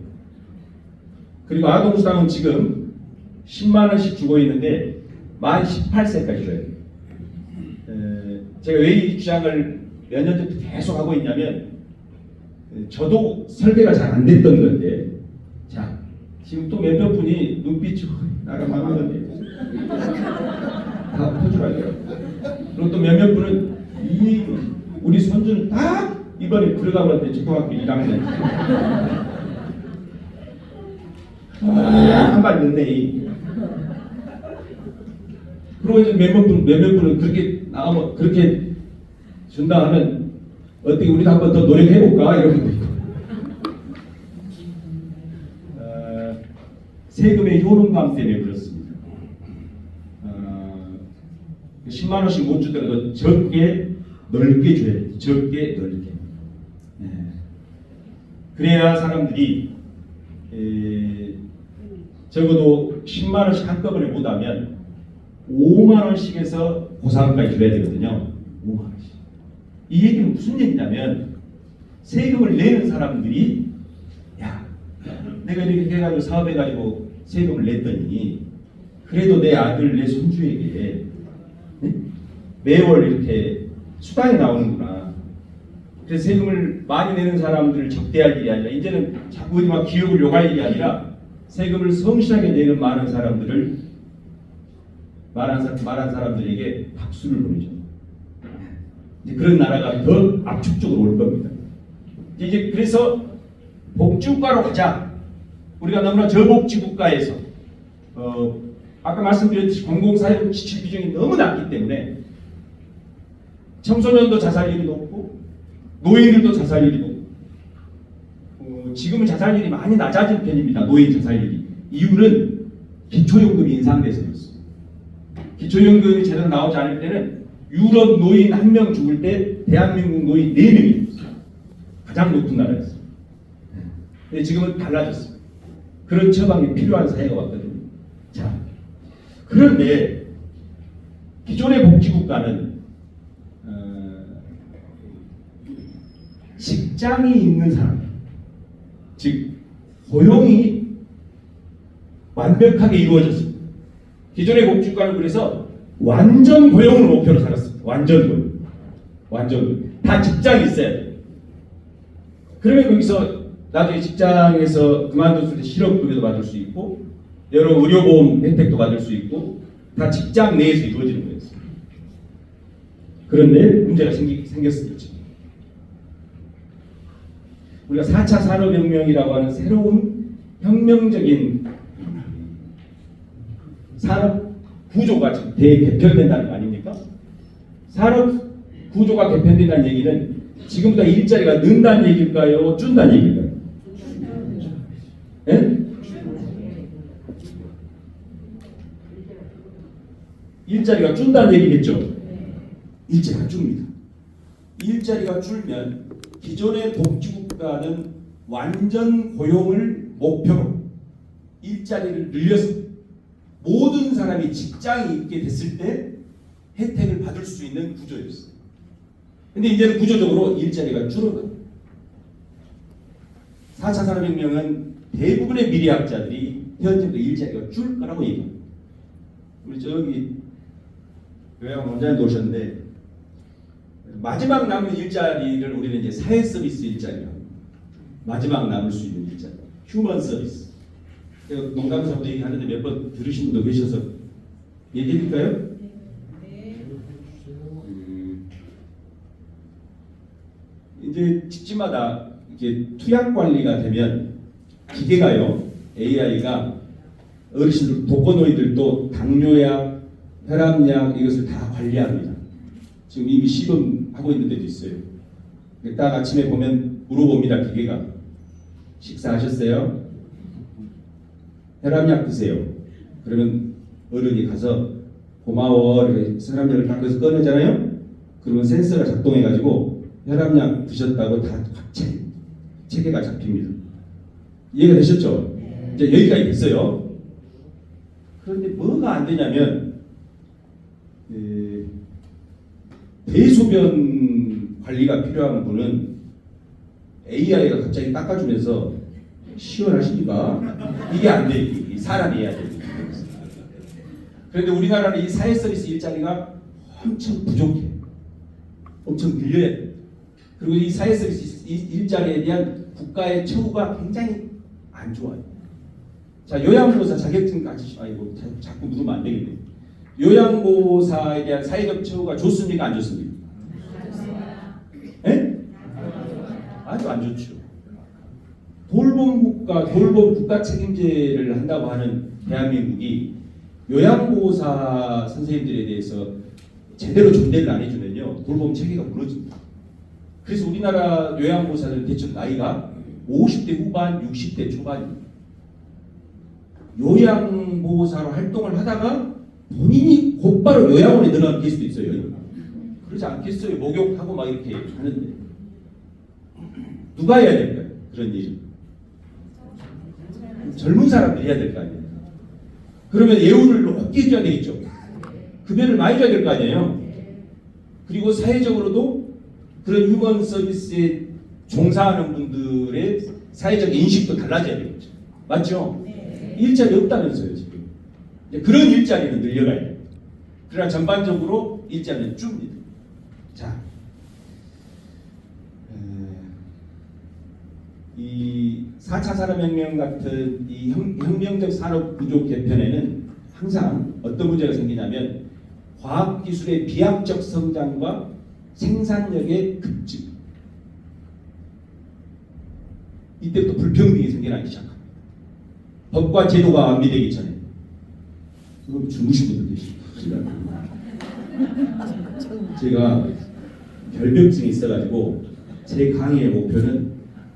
그리고 아동수당은 지금 10만 원씩 주고 있는데 만 18세까지 줘야 돼요. 제가 왜 이 주장을 몇 년 전부터 계속 하고 있냐면 저도 설계가 잘 안 됐던 건데, 자, 지금 또 몇몇 분이 눈빛이 나가 망한 건데, 다 퍼주라고요. 그리고 또 몇몇 분은 우리 손주는 딱 이번에 들어가버렸는데 초등학교 1학년. 한발 늦네. 그리고 이제 몇몇 분은 그렇게 나가면 그렇게 준다 하면 어떻게 우리도 한 번 더 노력해볼까 이런 것도 있고. 세금의 효능감 때문에 그렇습니다. 10만 원씩 못 주더라도 적게 넓게 줘야 돼. 적게 넓게. 그래야 사람들이 적어도 10만 원씩 한꺼번에 못하면 5만 원씩에서 보상까지 줘야 되거든요. 5만 원씩. 이 얘기는 무슨 얘기냐면 세금을 내는 사람들이 야, 내가 이렇게 해가지고 사업해가지고 세금을 냈더니 그래도 내 아들, 내 손주에게 매월 이렇게 수당이 나오는구나. 그래서 세금을 많이 내는 사람들을 적대할 일이 아니라 이제는 자꾸 어디 막 기업을 욕할 일이 아니라 세금을 성실하게 내는 많은 사람들에게 박수를 보내죠. 이제 그런 나라가 더 압축적으로 올 겁니다. 이제 그래서 복지국가로 가자. 우리가 너무나 저복지국가에서 아까 말씀드렸듯이 공공사회적 지출 비중이 너무 낮기 때문에 청소년도 자살률이 높고 노인들도 자살률이 높고 지금은 자살률이 많이 낮아진 편입니다. 노인 자살률이. 이유는 기초연금이 인상돼서 그렇습니다. 기초연금이 제대로 나오지 않을 때는 유럽 노인 1명 죽을 때 대한민국 노인 4명이 있어요. 가장 높은 나라였어요. 근데 지금은 달라졌어요. 그런 처방이 필요한 사회가 왔거든요. 자, 그런데 기존의 복지국가는 직장이 있는 사람, 즉 고용이 완벽하게 이루어졌습니다. 기존의 복지국가는 그래서 완전 고용을 목표로 살았습니다. 완전 고용. 완전 고용. 다 직장이 있어야 돼요. 그러면 거기서 나중에 직장에서 그만뒀을 때 실업급여도 받을 수 있고 여러 의료보험 혜택도 받을 수 있고 다 직장 내에서 이루어지는 거였어요. 그런데 문제가 생겼습니다. 우리가 4차 산업혁명이라고 하는 새로운 혁명적인 산업 구조가 지금 대개편된다는 거 아닙니까? 산업 구조가 개편된다는 얘기는 지금보다 일자리가 는다는 얘기일까요? 준다는 얘기일까요? 예? 일자리가 준다는 얘기겠죠? 일자리가 줍니다. 일자리가 줄면 기존의 복지국가는 완전 고용을 목표로 일자리를 늘려서 모든 사람이 직장이 있게 됐을 때 혜택을 받을 수 있는 구조였어요. 근데 이제는 구조적으로 일자리가 줄어요. 4차 산업혁명은 대부분의 미래학자들이 현재도 일자리가 줄 거라고 얘기합니다. 우리 저기 요양 원장님도 오셨는데 마지막 남은 일자리를 우리는 이제 사회 서비스 일자리라고 마지막 남을 수 있는 일자리, 휴먼 서비스. 농담삼도 얘기하는데 몇 번 들으신 분도 계셔서 얘기해드릴까요? 이제 집집마다 이게 투약 관리가 되면 기계가요, AI가 어르신들, 독거노인들도 당뇨약, 혈압약 이것을 다 관리합니다. 지금 이미 시범하고 있는 데도 있어요. 딱 아침에 보면 물어봅니다. 기계가 식사하셨어요? 혈압약 드세요. 그러면 어른이 가서 고마워 이렇게 사람들을 다 거기서 꺼내잖아요. 그러면 센서가 작동해가지고 혈압약 드셨다고 다 체계가 잡힙니다. 이해가 되셨죠? 이제 여기까지 됐어요. 그런데 뭐가 안 되냐면 대소변 관리가 필요한 분은 AI가 갑자기 닦아주면서 시원하십니까? 이게 안 돼. 사람이 해야 돼. 그런데 우리나라는 이 사회 서비스 일자리가 엄청 부족해. 엄청 늘려야 돼. 그리고 이 사회서비스 일자리에 대한 국가의 처우가 굉장히 안 좋아요. 자, 요양보호사 자격증까지 아이고 자꾸 물으면 안 되겠네. 요양보호사에 대한 사회적 처우가 좋습니까? 안 좋습니까? 예? 아주 안 좋죠. 돌봄 국가 책임제를 한다고 하는 대한민국이 요양보호사 선생님들에 대해서 제대로 존대를 안 해주면요, 돌봄 체계가 무너집니다. 그래서 우리나라 요양보호사들은 대충 나이가 50대 후반, 60대 초반입니다. 요양보호사로 활동을 하다가 본인이 곧바로 요양원에 들어갈 수도 있어요. 그러지 않겠어요? 목욕하고 막 이렇게 하는데 누가 해야 될까요? 그런 일. 젊은 사람들이 해야 될 거 아니에요. 그러면 예우를 높게 해줘야 되겠죠. 급여를 많이 줘야 될 거 아니에요. 그리고 사회적으로도 그런 휴먼 서비스에 종사하는 분들의 사회적 인식도 달라져야 되겠죠. 맞죠? 일자리 없다면서요, 지금. 그런 일자리는 늘려가야 돼요. 그러나 전반적으로 일자리는 줍니다. 자, 이 4차 산업혁명 같은 이 혁명적 산업 구조 개편에는 항상 어떤 문제가 생기냐면 과학기술의 비약적 성장과 생산력의 급증, 이때부터 불평등이 생겨나기 시작합니다. 법과 제도가 완비되기 전에. 그럼 주무신 분들 계십니다. 제가 결벽증이 있어가지고 제 강의의 목표는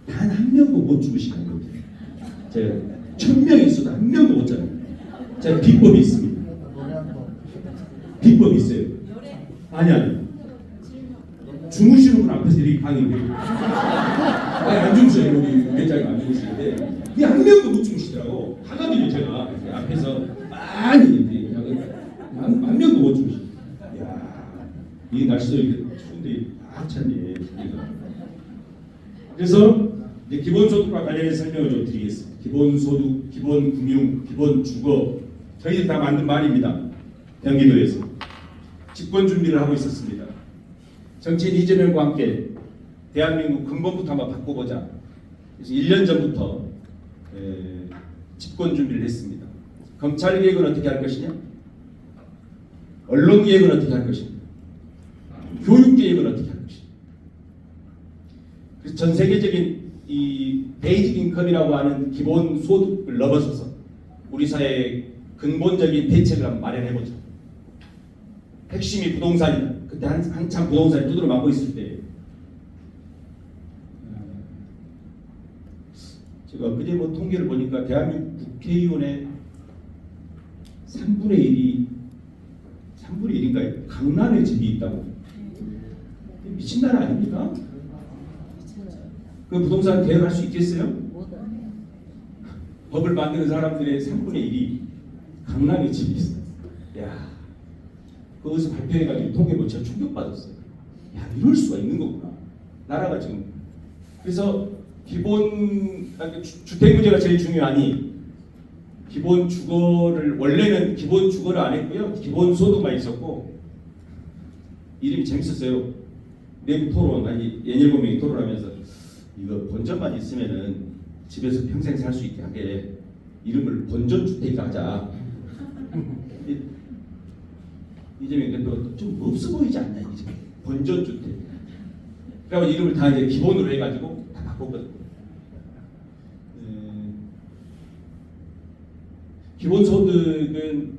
단 한 명도 못 주무시는 거예요. 제가 1000명이 있어도 한 명도 못 자요. 제가 비법이 있습니다. 비법이 있어요. 아니. 주무시는 분 앞에서 이렇게 강의를 해요. 아니, 안 주무셔요. 여기 위원장님 안 주무시는데 그게 한 명도 못 주무시더라고. 하거든요, 제가. 앞에서 많이 이제 한 명도 못 주무시죠. 이야, 이 날씨도 이렇게 추운데 찼네. 그래서 이제 기본소득과 관련해서 설명을 좀 드리겠습니다. 기본소득, 기본금융, 기본주거, 저희들이 다 만든 말입니다. 경기도에서 집권준비를 하고 있었습니다. 정치인 이재명과 함께 대한민국 근본부터 한번 바꿔보자. 그래서 1년 전부터 집권준비를 했습니다. 검찰개혁은 어떻게 할 것이냐? 언론개혁은 어떻게 할 것이냐? 교육개혁은 어떻게 할 것이냐? 그래서 전 세계적인 이 베이직 인컴이라고 하는 기본 소득을 넘어서서 우리 사회의 근본적인 대책을 한번 마련해보자. 핵심이 부동산이다. 그때 한참 부동산이 두드러 맞고 있을 때 제가 그제 뭐 통계를 보니까 대한민국 국회의원의 3분의 1인가요? 강남에 집이 있다고. 미친 나라 아닙니까? 그 부동산 대응할 수 있겠어요? 법을 만드는 사람들의 3분의 1이 강남에 집이 있어요. 야, 그것을 발표해가지고 통계 보니까 충격받았어요. 야, 이럴 수가 있는 거구나. 나라가 지금. 그래서 주택 문제가 제일 중요하니 기본 주거를, 원래는 기본 주거를 안 했고요. 기본 소득만 있었고, 이름이 재밌었어요. 내부 토론, 아니 N7명이 토론하면서 이거 본전만 있으면은 집에서 평생 살 수 있게 하게 이름을 본전주택이라 하자. 이재명 대표가 좀 없어 보이지 않냐, 이제 본전주택. 그래서 이름을 다 이제 기본으로 해가지고 다 바꿨거든요. 기본소득은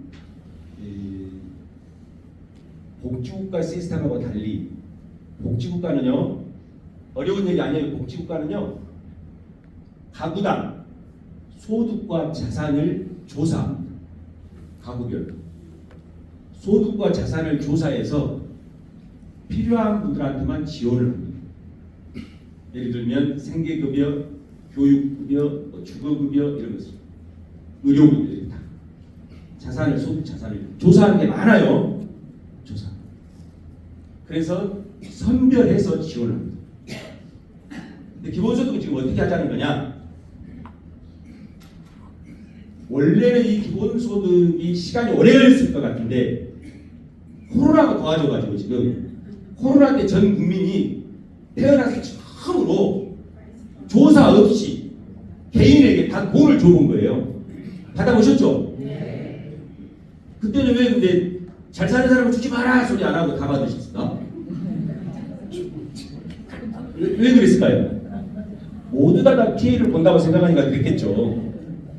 복지국가 시스템하고 달리 복지국가는요, 어려운 얘기 아니에요. 복지국가는요, 가구당 소득과 자산을 조사합니다. 가구별 소득과 자산을 조사해서 필요한 분들한테만 지원을 합니다. 예를 들면 생계급여, 교육급여, 주거급여 이런 것을, 의료급여 다 자산을, 소득 자산을 조사하는 게 많아요. 조사. 그래서 선별해서 지원합니다. 근데 기본소득은 지금 어떻게 하자는 거냐? 원래는 이 기본소득이 시간이 오래 걸렸을 것 같은데 코로나가 도와줘가지고 지금 코로나 때 전 국민이 태어나서 처음으로 조사 없이 개인에게 다 돈을 줘본 거예요. 받아보셨죠? 그때는 왜 근데 잘 사는 사람은 주지 마라 소리 안 하고 다 받으셨어? 왜 그랬을까요? 모두 다 피해를 본다고 생각하니까 그랬겠죠.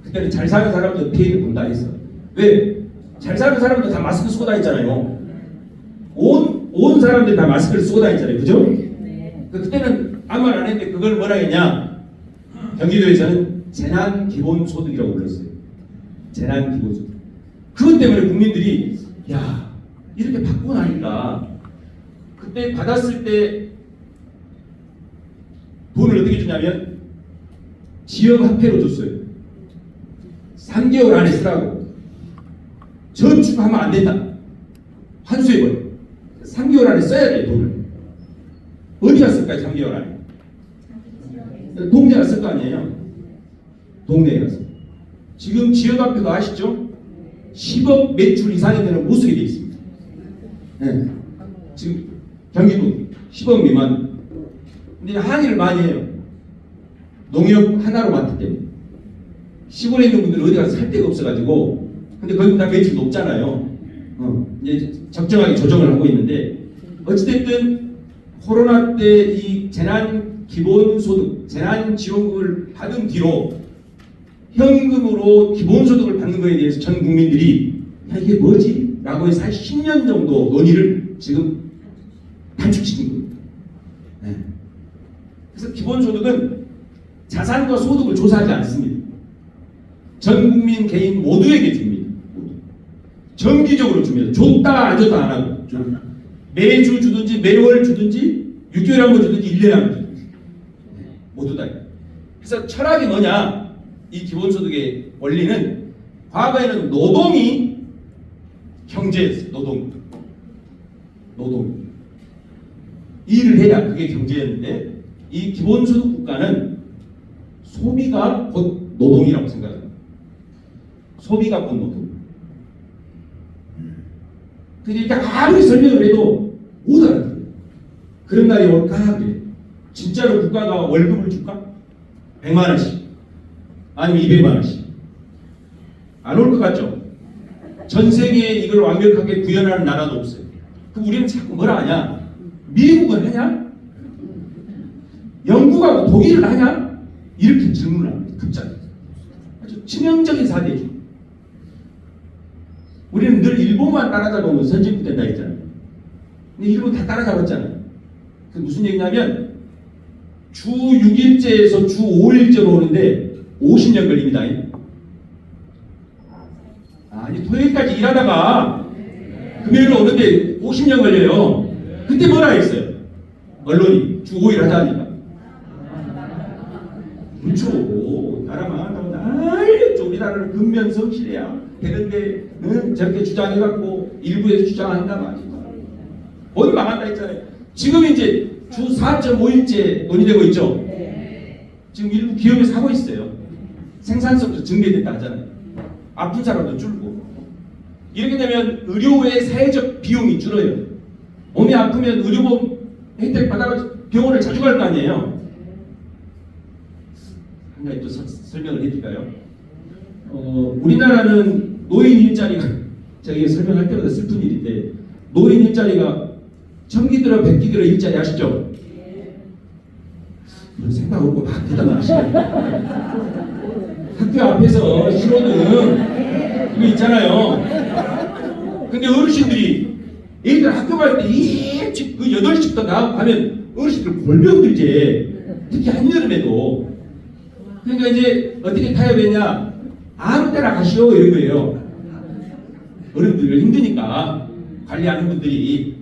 그때는 잘 사는 사람도 피해를 본다 했어. 왜? 잘 사는 사람도 다 마스크 쓰고 다녔잖아요. 온 사람들이 다 마스크를 쓰고 다녔잖아요. 그죠? 그때는 아무 말 안 했는데 그걸 뭐라 했냐? 경기도에서는 재난기본소득이라고 불렀어요. 재난기본소득. 그것 때문에 국민들이 야 이렇게 받고 나니까 그때 받았을 때 돈을 어떻게 주냐면 지역화폐로 줬어요. 3개월 안에 쓰라고. 저축하면 안 된다. 환수해버려. 3개월 안에 써야 돼 돈을. 어디 갔을까요? 3개월 안에. 동네 갔을 거 아니에요. 동네에 가서. 지금 지역화폐가 아시죠? 10억 매출 이상이 되는 못 쓰게 돼 있습니다. 네. 지금 경기도 10억 미만. 근데 항의를 많이 해요. 농협 하나로 많기 때문에. 시골에 있는 분들은 어디 가서 살 데가 없어가지고. 근데 거기 다 매출 높잖아요. 이제 적정하게 조정을 하고 있는데 어찌됐든 코로나 때 이 재난 기본소득, 재난지원금을 받은 뒤로 현금으로 기본소득을 받는 것에 대해서 전 국민들이 야 이게 뭐지? 라고 해서 한 10년 정도 논의를 지금 단축시킨 겁니다. 네. 그래서 기본소득은 자산과 소득을 조사하지 않습니다. 전 국민 개인 모두에게 줍니다. 정기적으로 줍니다. 줬다 안 줬다 안 하고 매주 주든지 매월 주든지 6개월에 한 번 주든지 1년에 한 번 주든지 모두 다. 그래서 철학이 뭐냐? 이 기본소득의 원리는 과거에는 노동이 경제였어요. 노동 일을 해야 그게 경제였는데 이 기본소득 국가는 소비가 곧 노동이라고 생각합니다. 소비가 곧 노동. 근데 이렇게 아무리 설명을 해도 못 알아들어요. 그런 날이 올까? 그래. 진짜로 국가가 월급을 줄까? 100만 원씩 아니면 200만 원씩 안 올 것 같죠? 전 세계에 이걸 완벽하게 구현하는 나라도 없어요. 그럼 우리는 자꾸 뭐라 하냐? 미국은 하냐? 영국하고 독일은 하냐? 이렇게 질문을 합니다. 갑자기. 아주 치명적인 사례죠. 우리는 늘 일본만 따라잡으면 선진국 된다 했잖아요. 근데 일본 다 따라잡았잖아요. 그 무슨 얘기냐면 주 6일제에서 주 5일제로 오는데 50년 걸립니다. 아니 토요일까지 일하다가 금요일로 오는데 50년 걸려요. 그때 뭐라 했어요? 언론이 주 5일 하자니까. 그렇죠. 나라만 알겠죠. 우리나라는 근면성실해야 되는데 저렇게 주장해갖고 일부에서 주장한단 말이죠. 어디 망한다 했잖아요. 지금 이제 주 4.5일제 논의되고 있죠. 지금 일부 기업에서 하고 있어요. 생산성도 증대됐다 하잖아요. 아픈 사람도 줄고. 이렇게 되면 의료의 사회적 비용이 줄어요. 몸이 아프면 의료보험 혜택 받아가지고 병원을 자주 갈 거 아니에요. 한 가지 또 설명을 해드릴까요? 우리나라는 노인 일자리가 제가 설명할 때마다 슬픈 일인데 노인 일자리가 청기 들어 백기 들어 일자리 아시죠? 그런 생각 없고 막 대단하시네. 학교 앞에서 신호등 이거 있잖아요. 근데 어르신들이 애들 학교 갈 때 일찍 그 8시부터 나가고 가면 어르신들 골병 들지. 특히 한여름에도. 그러니까 이제 어떻게 타협했냐? 아무 때나 가시오 이런 거예요. 어른들 힘드니까 관리하는 분들이.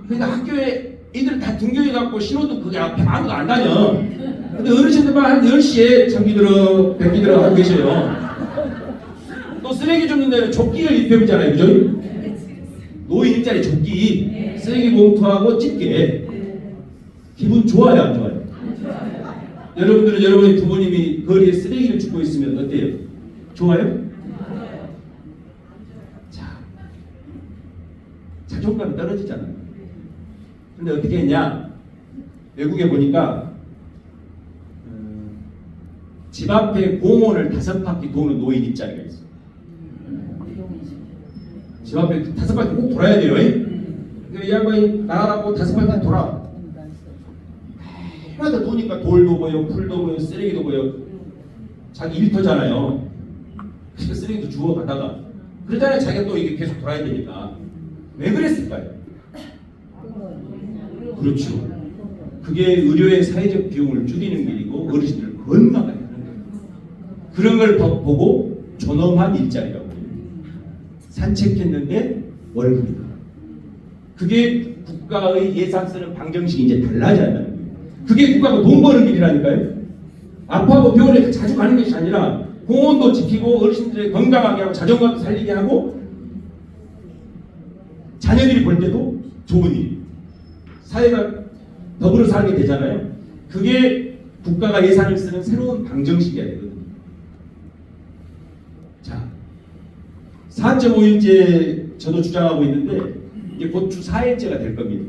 그러니까 학교에 애들 다 등교해갖고 신호등 그게 앞에 아무도 안 다녀. 근데 어르신들만 한 10시에 장기 들어 백기 들어 하고 계셔요. 또 쓰레기 줍는 데는 조끼를 입혀주잖아요. 그죠? 노인 일자리 조끼 쓰레기 봉투하고 집게. 기분 좋아요 안 좋아요? 여러분들은 여러분의 부모님이 거리에 쓰레기를 줍고 있으면 어때요? 좋아요? 자, 자존감이 떨어지잖아요. 근데 어떻게 했냐? 외국에 보니까 집 앞에 공원을 5바퀴 도는 노인 일자리가 있어요. 집 앞에 5바퀴 꼭 돌아야 돼요. 이 양반이 나가라고 5바퀴 돌아. 해마다 도니까 돌도 보여, 풀도 보여, 쓰레기도 보여. 자기 일터잖아요. 그러니까 쓰레기도 주워 가다가 그러잖아요. 자기가 또 이게 계속 돌아야 되니까. 왜 그랬을까요? 그렇죠. 그게 의료의 사회적 비용을 줄이는 길이고 어르신들을 건강하게 하는 거예요. 그런 걸 보고 존엄한 일자리라고 해요. 산책했는데 월급이다. 그게 국가의 예산 쓰는 방정식이 이제 달라져야 한다는 거예요. 그게 국가가 돈 버는 길이라니까요. 아파하고 병원에 자주 가는 것이 아니라 공원도 지키고 어르신들의 건강하게 하고 자존감도 살리게 하고 자녀들이 볼 때도 좋은 일. 사회가 더불어 살게 되잖아요. 그게 국가가 예산을 쓰는 새로운 방정식이어야 되거든요. 자, 4.5일제 저도 주장하고 있는데 이제 곧 주 4일제가 될 겁니다.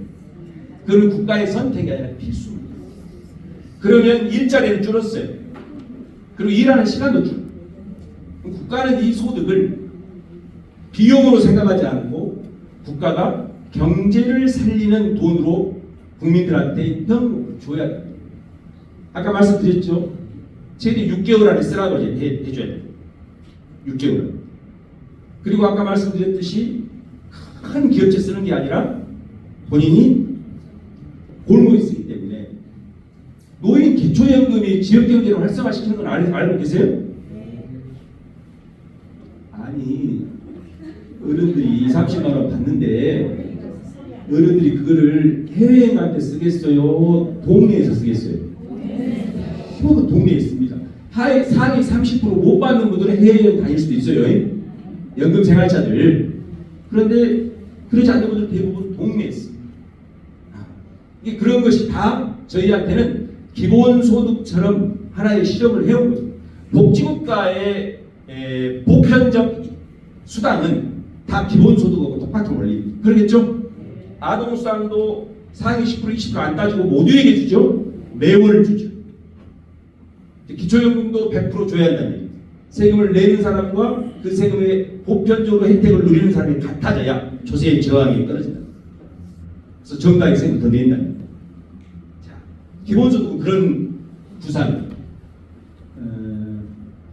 그건 국가의 선택이 아니라 필수입니다. 그러면 일자리는 줄었어요. 그리고 일하는 시간도 줄어요. 국가는 이 소득을 비용으로 생각하지 않고 국가가 경제를 살리는 돈으로 국민들한테 등록을 줘야 됩니다. 아까 말씀드렸죠. 최대 6개월 안에 쓰라고 해줘야 돼요. 6개월. 그리고 아까 말씀드렸듯이 큰 기업체 쓰는 게 아니라 본인이 골목에 쓰기 때문에 노인 기초연금이 지역경제를 활성화시키는 건 알고 계세요? 아니 어른들이 30만 원 받는데 어른들이 그거를 해외여행 갈 때 쓰겠어요? 동네에서 쓰겠어요? 뭐 동네에 있습니다. 상위 30% 못 받는 분들은 해외여행 다닐 수도 있어요. 연금 생활자들. 그런데 그러지 않는 분들은 대부분 동네에 있습니다. 이게 그런 것이 다 저희한테는 기본소득처럼 하나의 실험을 해온 거죠. 복지국가의 보편적 수당은 다 기본소득하고 똑같은 원리. 그러겠죠? 아동수당도 상위 10% 20%안 따지고 모두에게 주죠. 매월 주죠. 기초연금도 100% 줘야 한다는 얘기입니다. 세금을 내는 사람과 그 세금의 보편적으로 혜택을 누리는 사람이 같아져야 조세의 저항이 떨어진다. 그래서 정당의 세금을 더 낸다. 자, 기본소득은 그런 구상입니다.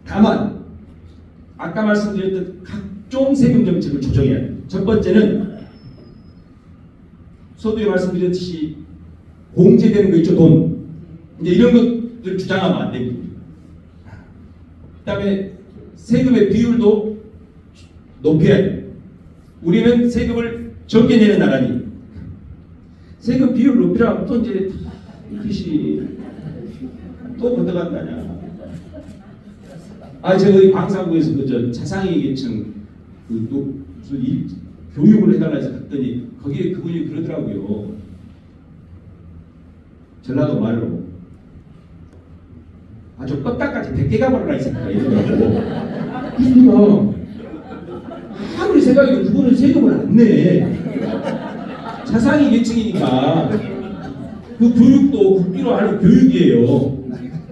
다만 아까 말씀드렸던 각종 세금 정책을 조정해야 돼요. 첫 번째는 서두에 말씀드렸듯이 공제되는 거 있죠. 돈. 이제 이런 것들 주장하면 안 됩니다. 그 다음에 세금의 비율도 높여야 돼요. 우리는 세금을 적게 내는 나라니 세금 비율 높이라면 또 이제 이것이 또 건너간다냐. 제가 이 광산구에서 그 차상위 계층 무슨 교육을 해달라 해서 갔더니 거기에 그분이 그러더라고요. 전라도 말로 아주 껍딱까지 100개 가버려라 이 새끼가 이러더라고. 그래서 아무리 생각해도 그분은 세금을 안 내. 차상위 계층이니까 그 교육도 국기로 하는 교육이에요.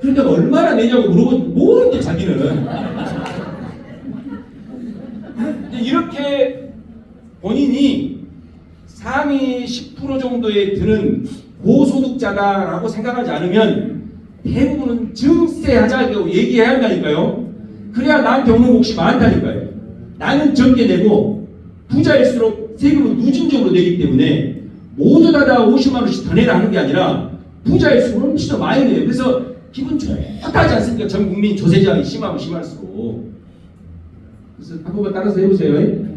그러니까 얼마나 내냐고 물어보면 모르는데 자기는 이렇게 본인이 상위 10% 정도에 드는 고소득자다라고 생각하지 않으면 대부분은 증세하자고 얘기해야 한다니까요. 그래야 나한테 오는 몫이 많다니까요. 나는 적게 내고 부자일수록 세금을 누진적으로 내기 때문에 모두 다 50만 원씩 더 내라 하는 게 아니라 부자일수록 훨씬 더 많이 내요. 그래서 기분 좋다지 않습니까? 전 국민 조세저항이 심하면 심할수록. 그래서 한 번만 따라서 해보세요.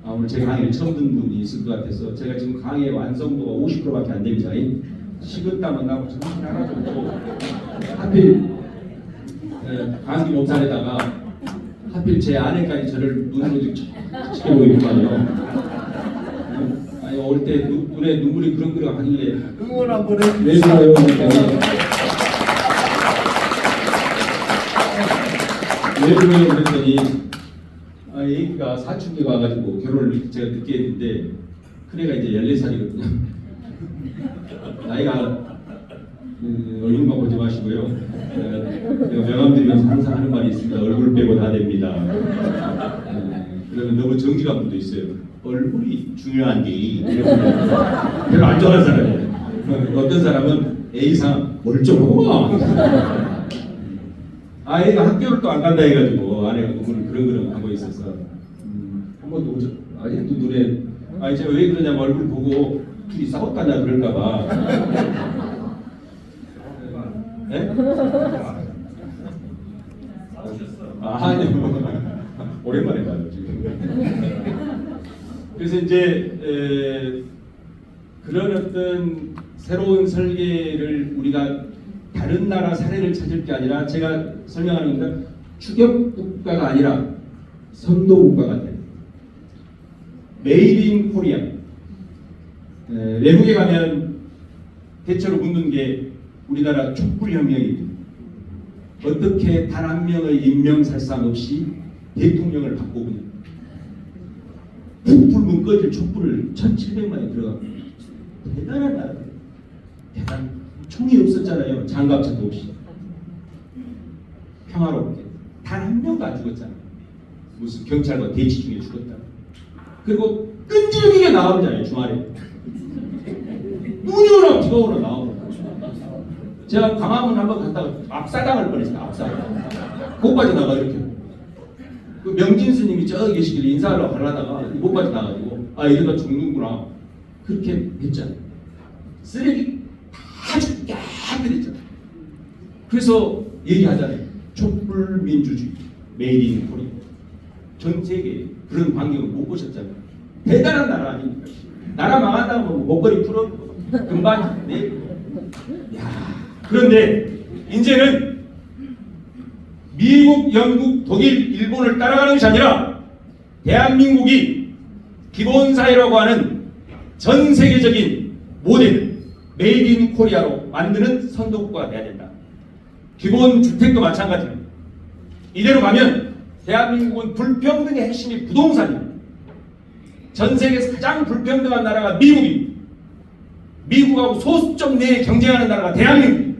오늘 제 강의를 처음 듣는 분이 있을 것 같아서 제가 지금 강의의 완성도가 50%밖에 안 됩니다. 식은땀은 나고 정신 하나도 없고 하필 강의 목살에다가 하필 제 아내까지 저를 눈으로 지켜보고 있거든요. 올 때 눈에 눈물이 그렁그렁 하길래 응원 한번 해. 왜 그래요? 왜 그래요? 그랬더니 애기가 사춘기가 와가지고 결혼을 제가 늦게 했는데 큰애가 이제 14살이거든요. 나이가 얼굴만 보지 마시고요. 제가 명함드리면서 항상 하는 말이 있습니다. 얼굴 빼고 다 됩니다. 그러면 너무 정직한 분도 있어요. 얼굴이 중요한 게 별로 안 좋아하는 사람이에요. 어떤 사람은 A상 멀쩡하고 아이가 학교를 또 안 간다 해가지고 아내가 너무 그런 하고 있어서 한 번도 오죠. 아직도 눈에 제가 왜 그러냐면 얼굴 보고 둘이 싸웠다냐 그럴까봐. 네? 아니요. 오랜만에 봐요 지금. 그래서 이제 그런 어떤 새로운 설계를 우리가 다른 나라 사례를 찾을 게 아니라 제가 설명하는 겁니다. 추격 국가가 아니라 선도 국가가 돼. 메이드 인 코리아. 외국에 가면 대체로 묻는 게 우리나라 촛불혁명입니다. 어떻게 단 한 명의 인명살상 없이 대통령을 바꾸고 촛불문 꺼질 촛불을 1700만이 들어가고 대단한 나라. 대단. 총이 없었잖아요. 장갑차도 없이. 평화롭게. 단 한 명도 안 죽었잖아요. 무슨 경찰과 대치 중에 죽었다. 그리고 끈질기게 나오잖아요. 주말에. 눈이 오나 비가 오나 나오고. 제가 광화문 한번 갔다가 압사당할 뻔했어요. 압사. 못 빠져나가 이렇게. 그 명진 스님이 저기 계시길래 인사하려고 하려다가 못 빠져나가지고 이러다 죽는구나. 그렇게 했잖아요. 쓰레기 다 깨끗했잖아요. 그래서 얘기하잖아요. 촛불 민주주의, 메이드 인 코리아. 전 세계에 그런 광경을 못 보셨잖아요. 대단한 나라 아닙니까? 나라 망한다고 목걸이 풀어 금방 네. 야. 그런데 이제는 미국, 영국, 독일, 일본을 따라가는 것이 아니라 대한민국이 기본사회라고 하는 전 세계적인 모델 메이드 인 코리아로 만드는 선도국가가 돼야 된다. 기본 주택도 마찬가지입니다. 이대로 가면 대한민국은 불평등의 핵심이 부동산입니다. 전 세계에서 가장 불평등한 나라가 미국입니다. 미국하고 소수점 내에 경쟁하는 나라가 대한민국입니다.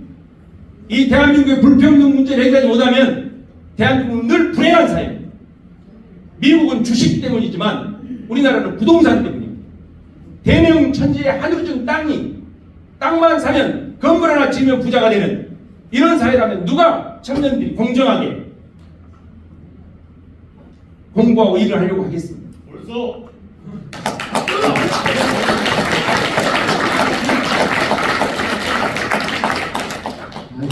이 대한민국의 불평등 문제를 해결하지 못하면 대한민국은 늘 불행한 사회입니다. 미국은 주식 때문이지만 우리나라는 부동산 때문입니다. 대명 천지의 하늘중 땅만 사면 건물 하나 지으면 부자가 되는 이런 사회라면 누가 청년들이 공정하게 공부하고 일을 하려고 하겠습니다. 벌써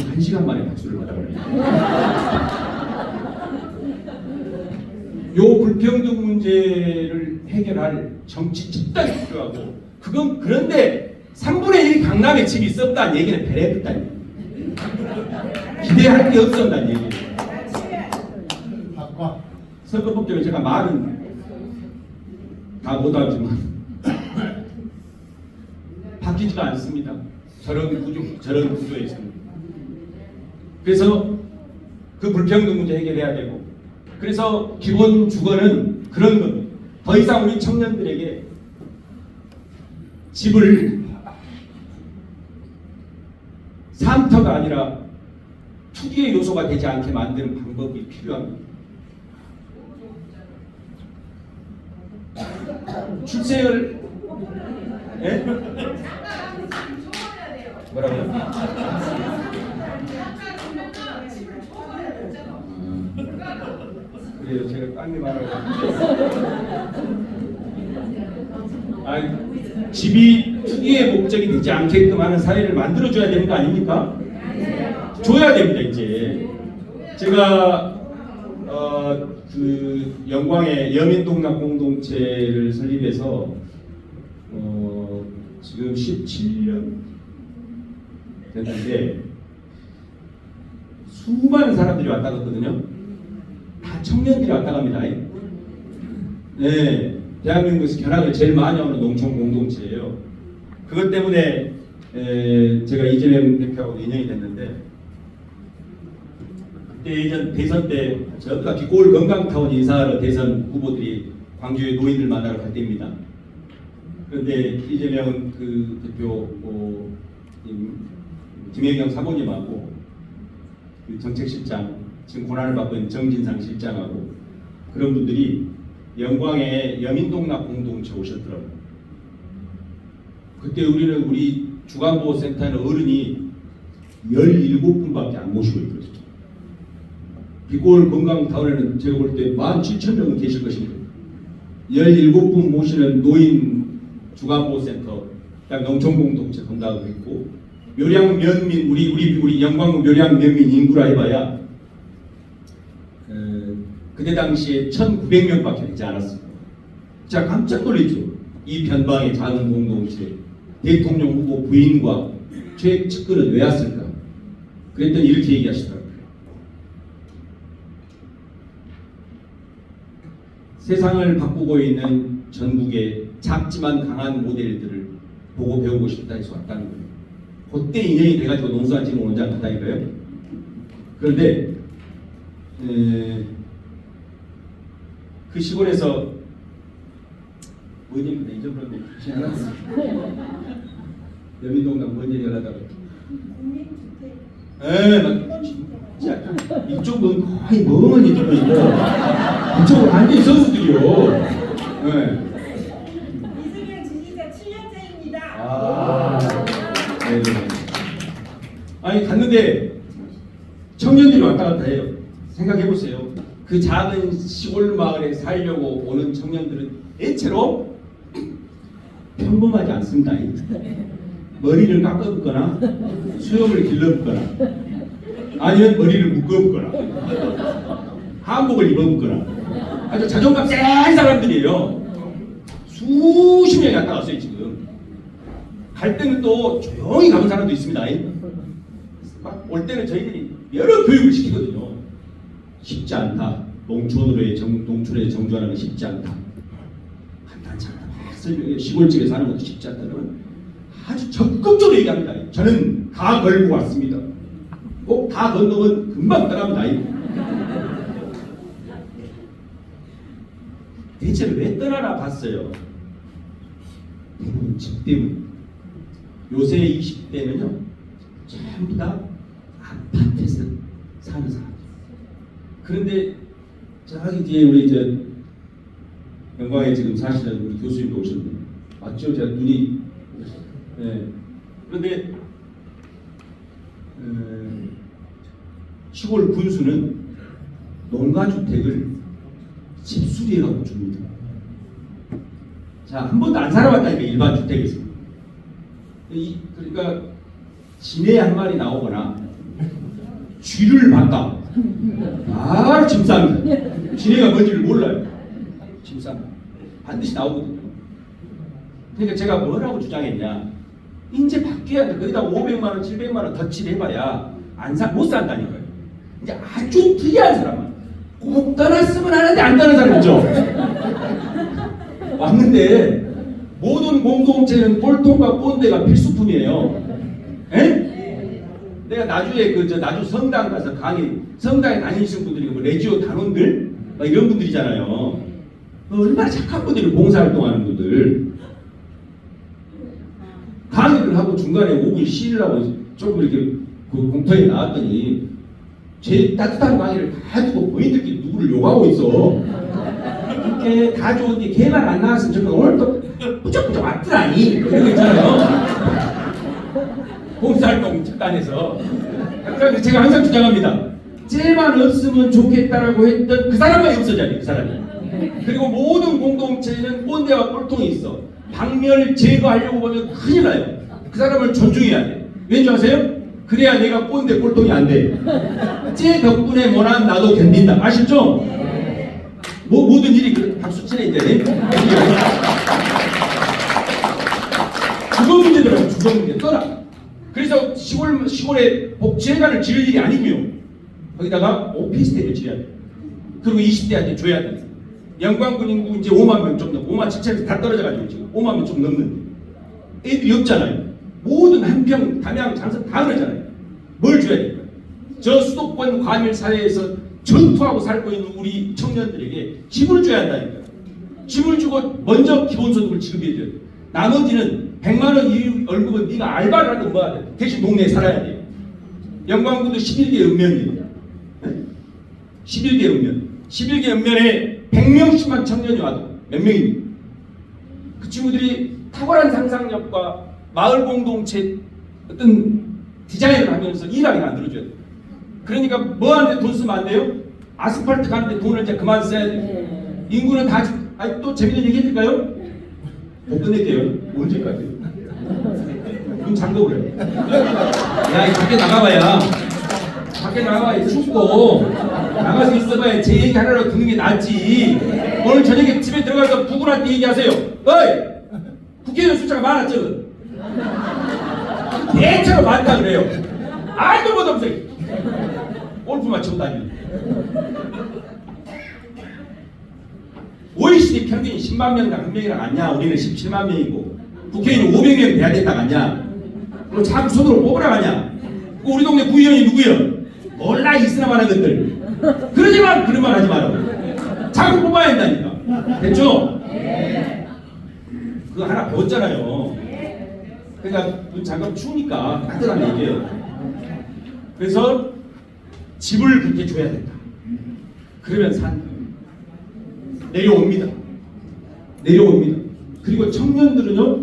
한 시간 만에 박수를 받아버려요. 요 불평등 문제를 해결할 정치 집단이 필요하고 그건 그런데 3분의 1 강남에 집이 있었다는 얘기는 배려했다는 기대할 게 없었다는 얘기예요. 선거법적으로 제가 말은 다 못하지만 바뀌지가 않습니다. 저런 구조에서는. 그래서 그 불평등 문제 해결해야 되고 그래서 기본 주거는 그런 겁니다. 더 이상 우리 청년들에게 집을 산터가 아니라 투기의 요소가 되지 않게 만드는 방법이 필요합니다. 출생을 예? 뭐라고요? 그래요. 제가 딴일 말하고 집이 투기의 목적이 되지 않게끔 하는 사회를 만들어줘야 되는 거 아닙니까? 줘야 됩니다. 이제 제가 그 영광의 여민동락 공동체를 설립해서 지금 17년 됐는데 수많은 사람들이 왔다 갔거든요. 다 청년들이 왔다 갑니다. 네, 대한민국에서 견학을 제일 많이 하는 농촌 공동체예요. 그것 때문에 제가 이재명 대표하고 인연이 됐는데 그때 예전 대선 때 저희가 기골 건강타운 인사하러 대선 후보들이 광주의 노인들 만나러 갈 때입니다. 그런데 이재명 그 대표 김혜경 사모님하고 그 정책실장 지금 고난을 받고 있는 정진상 실장하고 그런 분들이 영광에 여민동락 공동체 오셨더라고요. 그때 우리 주간보호센터는 어른이 17분밖에 안 모시고 있거든요. 비골 건강타운에는 제가 볼 때 17,000명은 계실 것입니다. 17분 모시는 노인 주간보호센터, 농촌공동체 건다고 있고 묘량면민 우리 영광 묘량면민 인구라 해봐야 그때 당시에 1,900명밖에 되지 않았습니다. 제가 깜짝 놀랐죠. 이 변방의 작은 공동체 대통령 후보 부인과 최 측근은 왜 왔을까? 그랬더니 이렇게 얘기하시더라고요. 세상을 바꾸고 있는 전국의 작지만 강한 모델들을 보고 배우고 싶다 해서 왔다는 거예요. 그때 인연이 돼가지고 농수한 지금 원장 갔다니까요. 그런데 그 시골에서 뭔 얘기인데 잊어버렸는데 그렇지 않았어. 여민동강 뭔 얘기 하다가 진짜 이쪽은 거의 멍하니 들고 있고 이쪽은 완전히 선수들이요. 이승현 지지자 7년째입니다. 네. 아니 갔는데 청년들이 왔다 갔다 해요. 생각해 보세요. 그 작은 시골 마을에 살려고 오는 청년들은 대체로 평범하지 않습니다. 머리를 깎아붓거나 수염을 길러붓거나 아니면 머리를 묶어붓거나 한복을 입어붓거나 아주 자존감 센 사람들이에요. 수십 명이 갔다 왔어요. 지금 갈 때는 또 조용히 가는 사람도 있습니다. 막 올 때는 저희들이 여러 교육을 시키거든요. 쉽지 않다. 농촌에 정주하는 게 쉽지 않다. 간단히 시골집에 사는 것도 쉽지 않다는 아주 적극적으로 얘기합니다. 저는 다 걸고 왔습니다. 꼭 다 건너면 금방 떠납니다. 대체 왜 떠나나 봤어요. 대부분 집 때문에. 요새 20대는요 전부 다 아파트에서 사는 사람. 그런데 저기 뒤에 우리 영광에 지금 사시는 우리 교수님도 오셨는데 맞죠? 제가 눈이 그런데 시골 군수는 농가주택을 집수리해갖고 줍니다. 자, 한 번도 안 살아봤다니까 일반 주택에서. 그러니까 지네 한 마리 나오거나 쥐를 봤다. 바로 짐 쌉니다. 지네가 뭔지를 몰라요. 짐 쌉니다. 반드시 나오거든요. 그러니까 제가 뭐라고 주장했냐. 이제 바뀌어야 돼. 거기다 500만 원, 700만 원 덧칠 해봐야 못 산다니까요. 이제 아주 특이한 사람은 꼭 떠났으면 하는데 안 떠난 사람 있죠. 왔는데 모든 공동체는 꼴통과 꼰대가 필수품이에요. 에? 내가 나주에 나주 성당 가서 강의, 성당에 다니시는 분들이 레지오 단원들 막 이런 분들이잖아요. 얼마나 착한 분들이 봉사활동하는 분들. 강의를 하고 중간에 5분 쉬를 하고 조금 이렇게 그 공터에 나왔더니 제 따뜻한 강의를 다 두고 본인들끼리 누구를 욕하고 있어. 이렇게 다 좋은데 걔만 안 나왔으면 저는 오늘 또 무척무척 왔더라니 이런 거 있잖아요. 봉사활동 집단에서. 그래서 제가 항상 주장합니다. 쟤만 없으면 좋겠다라고 했던 그 사람만이 없어져야 돼. 그 사람이. 그리고 모든 공동체에는 꼰대와 꼴통이 있어. 박멸 제거하려고 보면 큰일 나요. 그 사람을 존중해야 돼. 왠지 아세요? 그래야 내가 꼰대 꼴통이 안 돼. 쟤 덕분에 못한 나도 견딘다. 아시죠? 모든 일이 박수 치네 이제. 주거 문제더라고. 주거 문제 떠나. 그래서 시골에 복지회관을 지을 일이 아니고요. 거기다가 오피스텔을 지어야 돼. 그리고 20대한테 줘야 돼. 영광군 인구 이제 5만 명 좀 넘고 5만 7천에서 다 떨어져가지고 지금 5만 명 좀 넘는데 애들이 없잖아요. 모든 한평, 담양, 장성 다 그러잖아요. 뭘 줘야 될까요? 저 수도권 과밀 사회에서 전투하고 살고 있는 우리 청년들에게 집을 줘야 한다니까요. 집을 주고 먼저 기본소득을 지급해야 돼요. 나머지는 100만 원 이후 월급은 네가 알바를 하든 뭐 하든 대신 동네에 살아야 돼요. 영광군도 11개 읍면이에요. 11개 읍면. 11개 읍면에 100명씩만 청년이 와도 몇 명입니까? 그 친구들이 탁월한 상상력과 마을 공동체 어떤 디자인을 하면서 일하게 만들어줘야 돼요. 그러니까 뭐 하는데 돈 쓰면 안 돼요? 아스팔트 가는데 돈을 이제 그만 써야 돼요. 인구는 다 아니 또 재밌는 얘기 해줄까요? 못 끝낼게요. 언제까지? 눈 잠궈 그래. 야, 이 밖에 나가봐야. 밖에 나가봐야 춥고 나가서 있어봐야 제 얘기 하나라도 듣는 게 낫지. 오늘 저녁에 집에 들어가서 부군한테 얘기하세요. 어이! 국회의원 숫자가 많았죠? 대체로 많다 그래요. 아이도 못없어요. 골프만 치고 다니는. OECD 평균이 10만 명당 1명이랑 아니냐? 우리는 17만 명이고 국회의원이 500명 돼야 된다고 하냐? 그럼 자꾸 손으로 뽑으라 하냐? 우리 동네 부의원이 누구요? 몰라 이스나만한 것들. 그러지만 그런 말 하지 말라고. 자꾸 뽑아야 한다니까. 됐죠? 그거 하나 배웠잖아요. 그러니까 잠깐 추우니까 따뜻한 얘기예요. 그래서 집을 그렇게 줘야 된다. 그러면 내려옵니다. 내려옵니다. 그리고 청년들은요,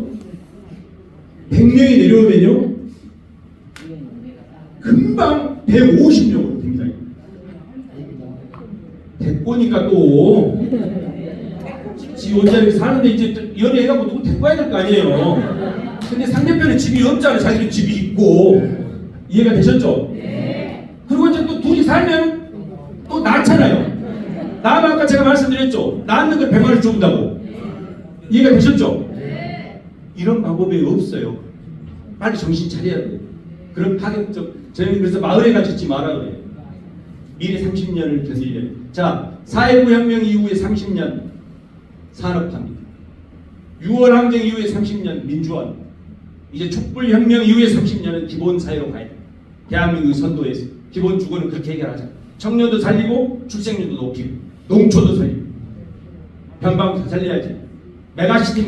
100명이 내려오면요, 금방 150명으로 됩니다. 데리고 오니까 또, 지 혼자 이렇게 사는데 이제 연애해갖고 누구 데리고 와야 될 거 아니에요. 근데 상대편에 집이 없잖아요. 자기는 집이 있고. 이해가 되셨죠? 그리고 이제 또 둘이 살면 또 낳잖아요. 나면 아까 제가 말씀드렸죠. 낳는 걸 100만 원 준다고. 이해가 되셨죠? 이런 방법이 없어요. 빨리 정신 차려야 돼요. 그런 파격적, 저희는 그래서 마을에가 짓지 마라 그래요. 미래 30년을 견디려. 자, 4.19 혁명 이후에 30년 산업화입니다. 6월 항쟁 이후에 30년 민주화. 이제 촛불혁명 이후에 30년은 기본사회로 가야 돼요. 대한민국 선도에서 기본 주거는 그렇게 해결하자. 청년도 살리고 출생률도 높이고 농촌도 살리고 변방도 살려야지. 메가시티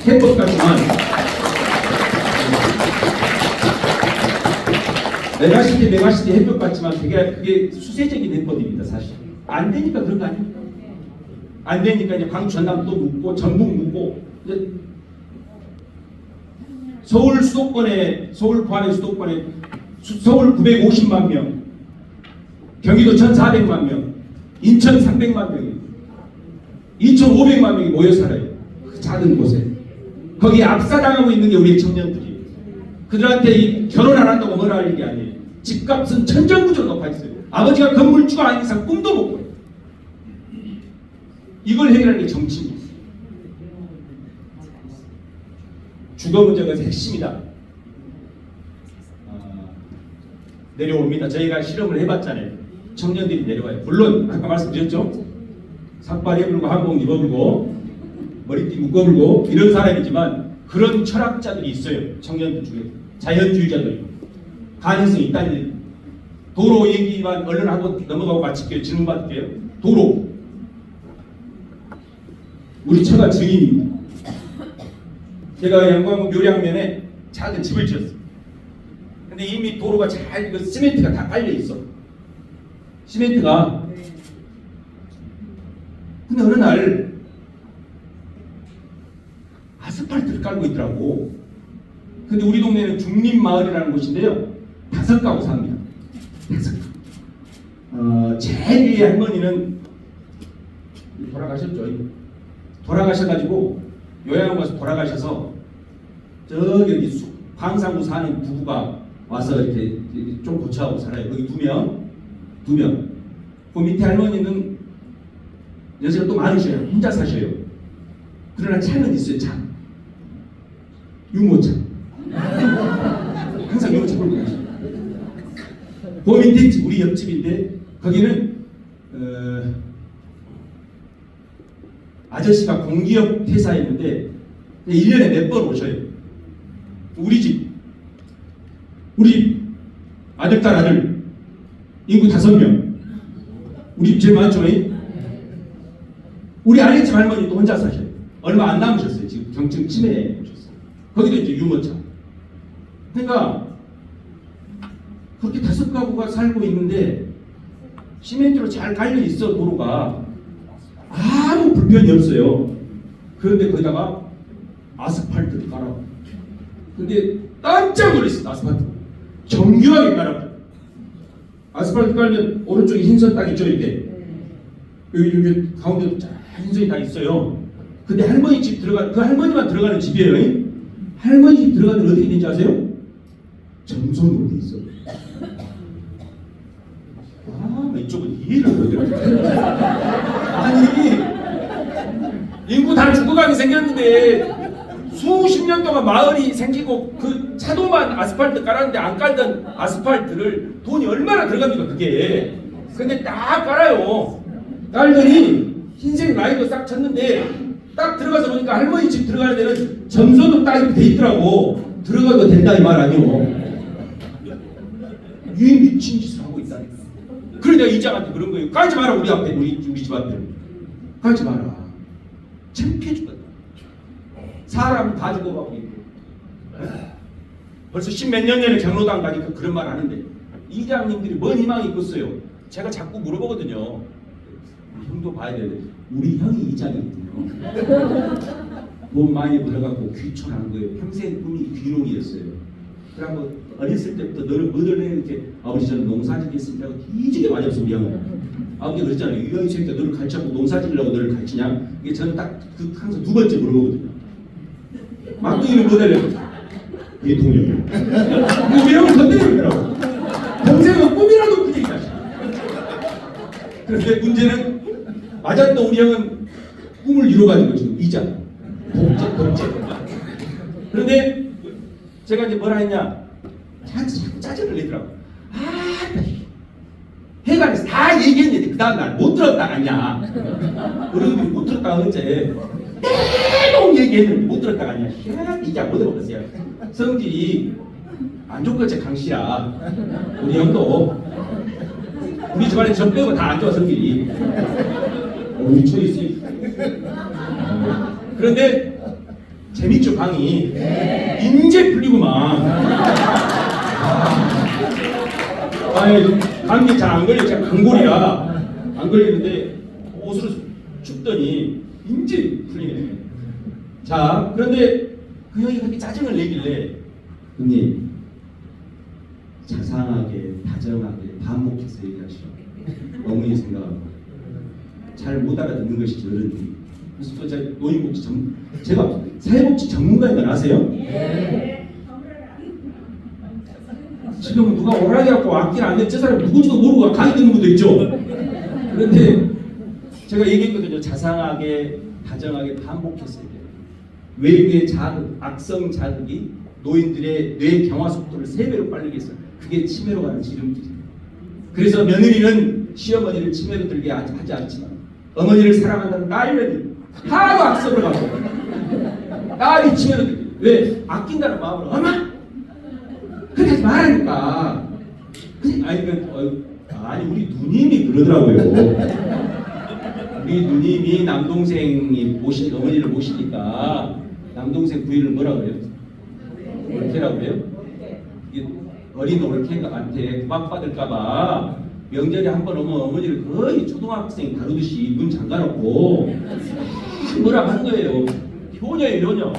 해법 같지만 메가시티 해법 같지만 그게 수세적인 해법입니다. 사실 안 되니까 그런 거 아닙니까? 안 되니까 이제 광주 전남도 묻고 전북 묻고 이제 서울 수도권에 서울 부안의 수도권에 서울 950만 명, 경기도 1,400만 명, 인천 300만 명이 2,500만 명이 모여 살아요. 그 작은 곳에 거기에 압사당하고 있는 게 우리 청년들이에요. 그들한테 결혼 안 한다고 뭐라 할 게 아니에요. 집값은 천정부지로 높아 있어요. 아버지가 건물주가 아닌 이상 꿈도 못 꿔요. 이걸 해결하는 게 정치입니다. 주거 문제가 핵심이다. 내려옵니다. 저희가 실험을 해봤잖아요. 청년들이 내려와요. 물론 아까 말씀드렸죠. 삭발에 불고 한복 입어불고 머리띠 묶어불고 이런 사람이지만 그런 철학자들이 있어요. 청년들 중에 자연주의자들이 가능성이 있다는 얘기. 도로 얘기만 얼른 하고 넘어가고 마칠게요. 질문 받을게요. 도로 우리 처가 증인입니다. 제가 영광 묘량면에 작은 집을 지었어요. 근데 이미 도로가 잘 시멘트가 다 깔려 있어. 시멘트가. 근데 어느 날 아스팔트를 깔고 있더라고. 근데 우리 동네는 중림마을이라는 곳인데요. 5가구 삽니다. 5가구. 제일 위에 할머니는 돌아가셨죠. 돌아가셔가지고 요양원 가서 돌아가셔서 저기 광산구 사는 부부가 와서 이렇게 좀 고쳐하고 살아요. 거기 2명. 그 밑에 할머니는 연세가 또 많으셔요. 혼자 사셔요. 그러나 차는 있어요. 차. 유모차. 항상 유모차 끌고 가셔요. 그 밑에 우리 옆집인데 거기는 아저씨가 공기업 회사였는데 1년에 몇 번 오셔요. 우리 집 우리 아들, 딸, 아들 인구 5명. 우리 집 제일 많죠? 우리 아랫집 할머니도 혼자 사셔요. 얼마 안 남으셨어요. 지금 경증 치매 오셨어요. 거기도 이제 유모차. 그러니까 그렇게 5가구가 살고 있는데 시멘트로 잘 갈려 있어 도로가 아무 불편이 없어요. 그런데 거기다가 아스팔트를 깔아. 근데 깜짝 놀랐어. 아스팔트 정교하게 깔아. 아스팔트 깔면 오른쪽에 흰선 딱 있죠 이렇게. 여기 가운데도 쫙 흰선이 다 있어요. 근데 할머니 집 들어가 그 할머니만 들어가는 집이에요. 할머니 집 들어가면 어떻게 되는지 아세요? 정선으로 돼 있어. 아, 이쪽은 이해를 못해요. 아니 인구 다 죽어가게 생겼는데 수십 년 동안 마을이 생기고 그 차도만 아스팔트 깔았는데 안 깔던 아스팔트를 돈이 얼마나 들어갑니까 그게. 근데 딱 깔아요. 깔더니 흰색 라인도 싹 쳤는데 딱 들어가서 보니까 할머니 집 들어가는 데는 점선도 딱 이렇게 돼 있더라고. 들어가도 된다 이 말 아니오. 이 미친 짓을 하고 있다니까. 그래 내가 이장한테 그런 거예요. 깔지 마라 우리 앞에 우리 집 앞에. 깔지 마라. 창피해 죽겠다. 사람 다 죽어가고 있고. 벌써 10몇 년 전에 경로당 가니까 그런 말 하는데 이장님들이 뭔 희망이 있겠어요. 제가 자꾸 물어보거든요. 형도 봐야 돼. 우리 형이 이장이거든요. 돈 많이 벌어갖고 귀촌한 거예요. 평생 꿈이 귀농이었어요. 그러고 어렸을 때부터 너는 뭐를 해 이렇게 아버지 저는 농사짓겠습니다 하고 뒤지게 많이 없어 우리 형은. 아버지가 그랬잖아요. 이 형이 새끼가 너를 가르치고 농사짓으려고 너를 가르치냐? 이게 저는 딱 그 항상 2번째 물어보거든요. 막둥이는 뭐 되려고? 대통령. 우리 형은 건드리더라고. 동생은 꿈이라도 그게 있다. 그런데 문제는 맞았던 우리 형은 꿈을 이뤄가지고 지금 이자 독재. 그런데 제가 이제 뭐라 했냐? 자꾸 짜증을 내더라고. 해관에서 다 얘기했는데 그 다음날 못 들었다 갔냐? 어른들이 못 들었다 어째? 계속 얘기했는데 못 들었다 갔냐? 이자 못 들어봤어요. 성질이 안 좋겠지 강씨야. 우리 형도 우리 집안에 저 빼고 다 안 좋아 성질이. 미쳐 있어. 그런데 재밌죠 방이. 인제 풀리구만. 아니 감기 잘 안 걸려. 제가 강골이라 안 걸리는데 옷으로 춥더니 인제 풀리네. 자 그런데 그 형이 그렇게 짜증을 내길래 형님 자상하게 다정하게 반복해서 얘기하시오. 어머니 생각하고 잘 못 알아듣는 것이지 어른들이. 그래서 또 제가 노인복지 제가 사회복지 전문가인 건 아세요? 지금은 누가 오라게 갖고 악기를 안 내, 저 사람 누군지도 모르고 강의 듣는 분도 있죠. 그런데 제가 얘기했거든요. 자상하게 다정하게 반복했어야 돼요. 외부의 자극, 악성 자극이 노인들의 뇌 경화 속도를 3배로 빠르게 했어요. 그게 치매로 가는 지름길이에요. 그래서 며느리는 시어머니를 치매로 들게 하지 않지만 어머니를 사랑한다는 딸년이 하도 악성을 가고 딸이 치매로 들게. 왜? 아낀다는 마음으로 엄마! 그렇게 하지 말라니까. 아니 우리 누님이 그러더라고요. 우리 누님이 남동생이 어머니를 모시니까 남동생 부인을 뭐라 그래요? 올케라고 그래요? 이게 어린 올케한테 구박받을까봐 명절에 한 번 오면 어머니를 거의 초등학생 다루듯이 문 잠가놓고 뭐라 하는 거예요. 효녀예요 효녀.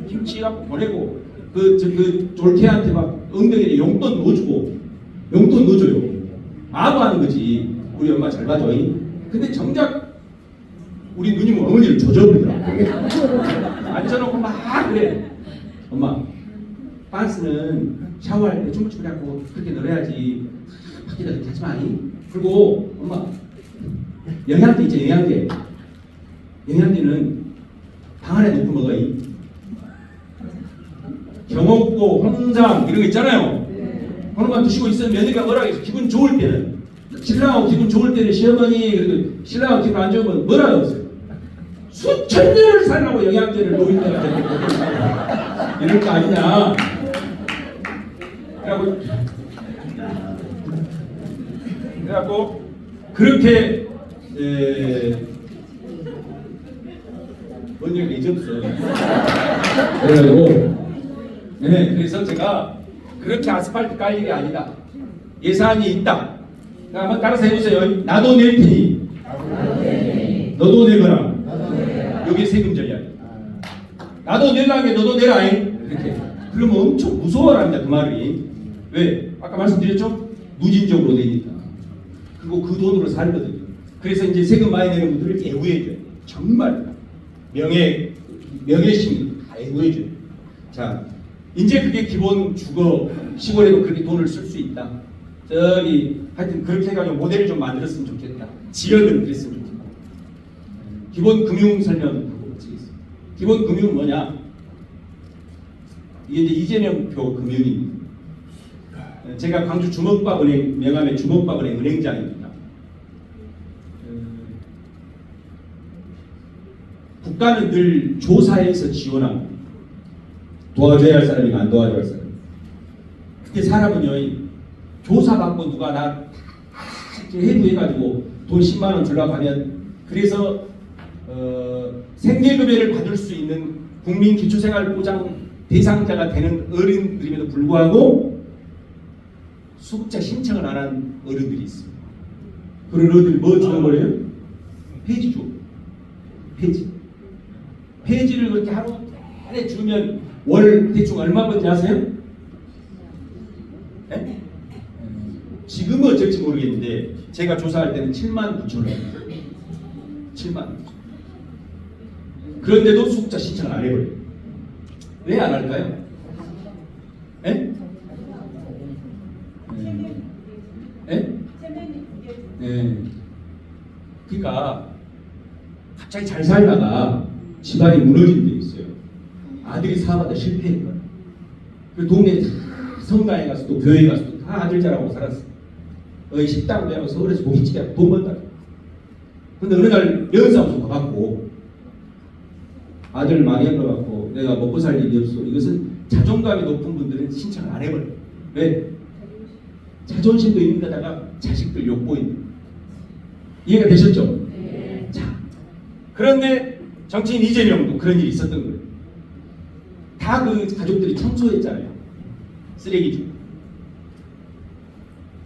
김치 갖고 보내고 그 올케한테 막 엉덩이에 용돈 넣어줘요. 아부하는 거지. 우리 엄마 잘 봐줘. 근데 정작 우리 누님은 어머니를 조져버리더라고. 앉혀놓고 막 그래. 엄마 빤스는 샤워할 때 주물주물하고 그렇게 널어야지. 밖에다 그렇게 하지 마. 그리고 엄마 영양제 있죠. 영양제는 방 안에 놓고 먹어요. 경옥고 홍삼 이런 거 있잖아요. 그런 거 드시고 있으면 며느리가 뭐라 해서 기분 좋을 때는 신랑하고 기분 좋을 때는 시어머니 그리고 신랑하고 기분 안 좋으면 뭐라 해요. 수천 년을 살라고 영양제를 노인들한테 이럴 거 아니냐. 그래갖고 그렇게 언제가 이제 없어. 그래가지고 네, 그래서 제가 그렇게 아스팔트 깔 일이 아니다. 예산이 있다. 그러니까 한번 따라서 해보세요. 나도 낼 테니 너도 내거라. 여기 세금 전략. 나도 내라는 게 너도 내라. 이렇게. 그러면 엄청 무서워합니다. 그 말이. 왜? 아까 말씀드렸죠? 누진적으로 되니까. 그리고 그 돈으로 살거든요. 그래서 이제 세금 많이 내는 분들을 애우해줘요. 정말 명예심 다 애우해줘요. 자, 이제 그게 기본 주거 시골에도 그렇게 돈을 쓸 수 있다. 저기 하여튼 그렇게 해가지고 모델을 좀 만들었으면 좋겠다. 지역은 그랬으면 좋겠다. 기본 금융 설명 하고 드리겠습니다. 기본 금융은 뭐냐? 이게 이제 이재명 표 금융입니다. 제가 광주 주먹밥은행 명함의 주먹밥은행 은행장입니다. 국가는 늘 조사해서 지원합니다. 도와줘야 할 사람이가 안 도와줘야 할 사람. 그게 사람은요, 조사받고 누가 나 해부해가지고 돈 10만 원 주려고 하면, 그래서 생계급여를 받을 수 있는 국민기초생활보장 대상자가 되는 어른들임에도 불구하고 수급자 신청을 안 한 어른들이 있습니다. 그런 어른들이 뭐 주는 거예요? 폐지 줘. 폐지를 그렇게 하루 안에 주면 월 대충 얼마 번지 아세요? 네? 지금은 어쩔지 모르겠는데 제가 조사할 때는 7만 9천 원. 7만 9천. 그런데도 수급자 신청을 안 해버려요. 왜 안 할까요? 예? 예? 네. 그러니까 갑자기 잘 살다가 집안이 무너진 데 있어요. 아들이 사업하다 실패했거든. 그 동네 성당에 가서 또 교회에 가서 또 다 아들 자라고 살았어. 식당 내고 서울에서 고깃집에 돈 번다. 근데 어느 날 연사무소 가갖고 아들 망한 거 갖고 내가 먹고 살 일이 없어. 이것은 자존감이 높은 분들은 신청을 안 해버려. 왜? 자존심도 있는 데다가 자식들 욕보 있는. 이해가 되셨죠? 네. 자, 그런데 정치인 이재명도 그런 일이 있었던 거예요. 다 그 가족들이 청소했잖아요. 쓰레기 주고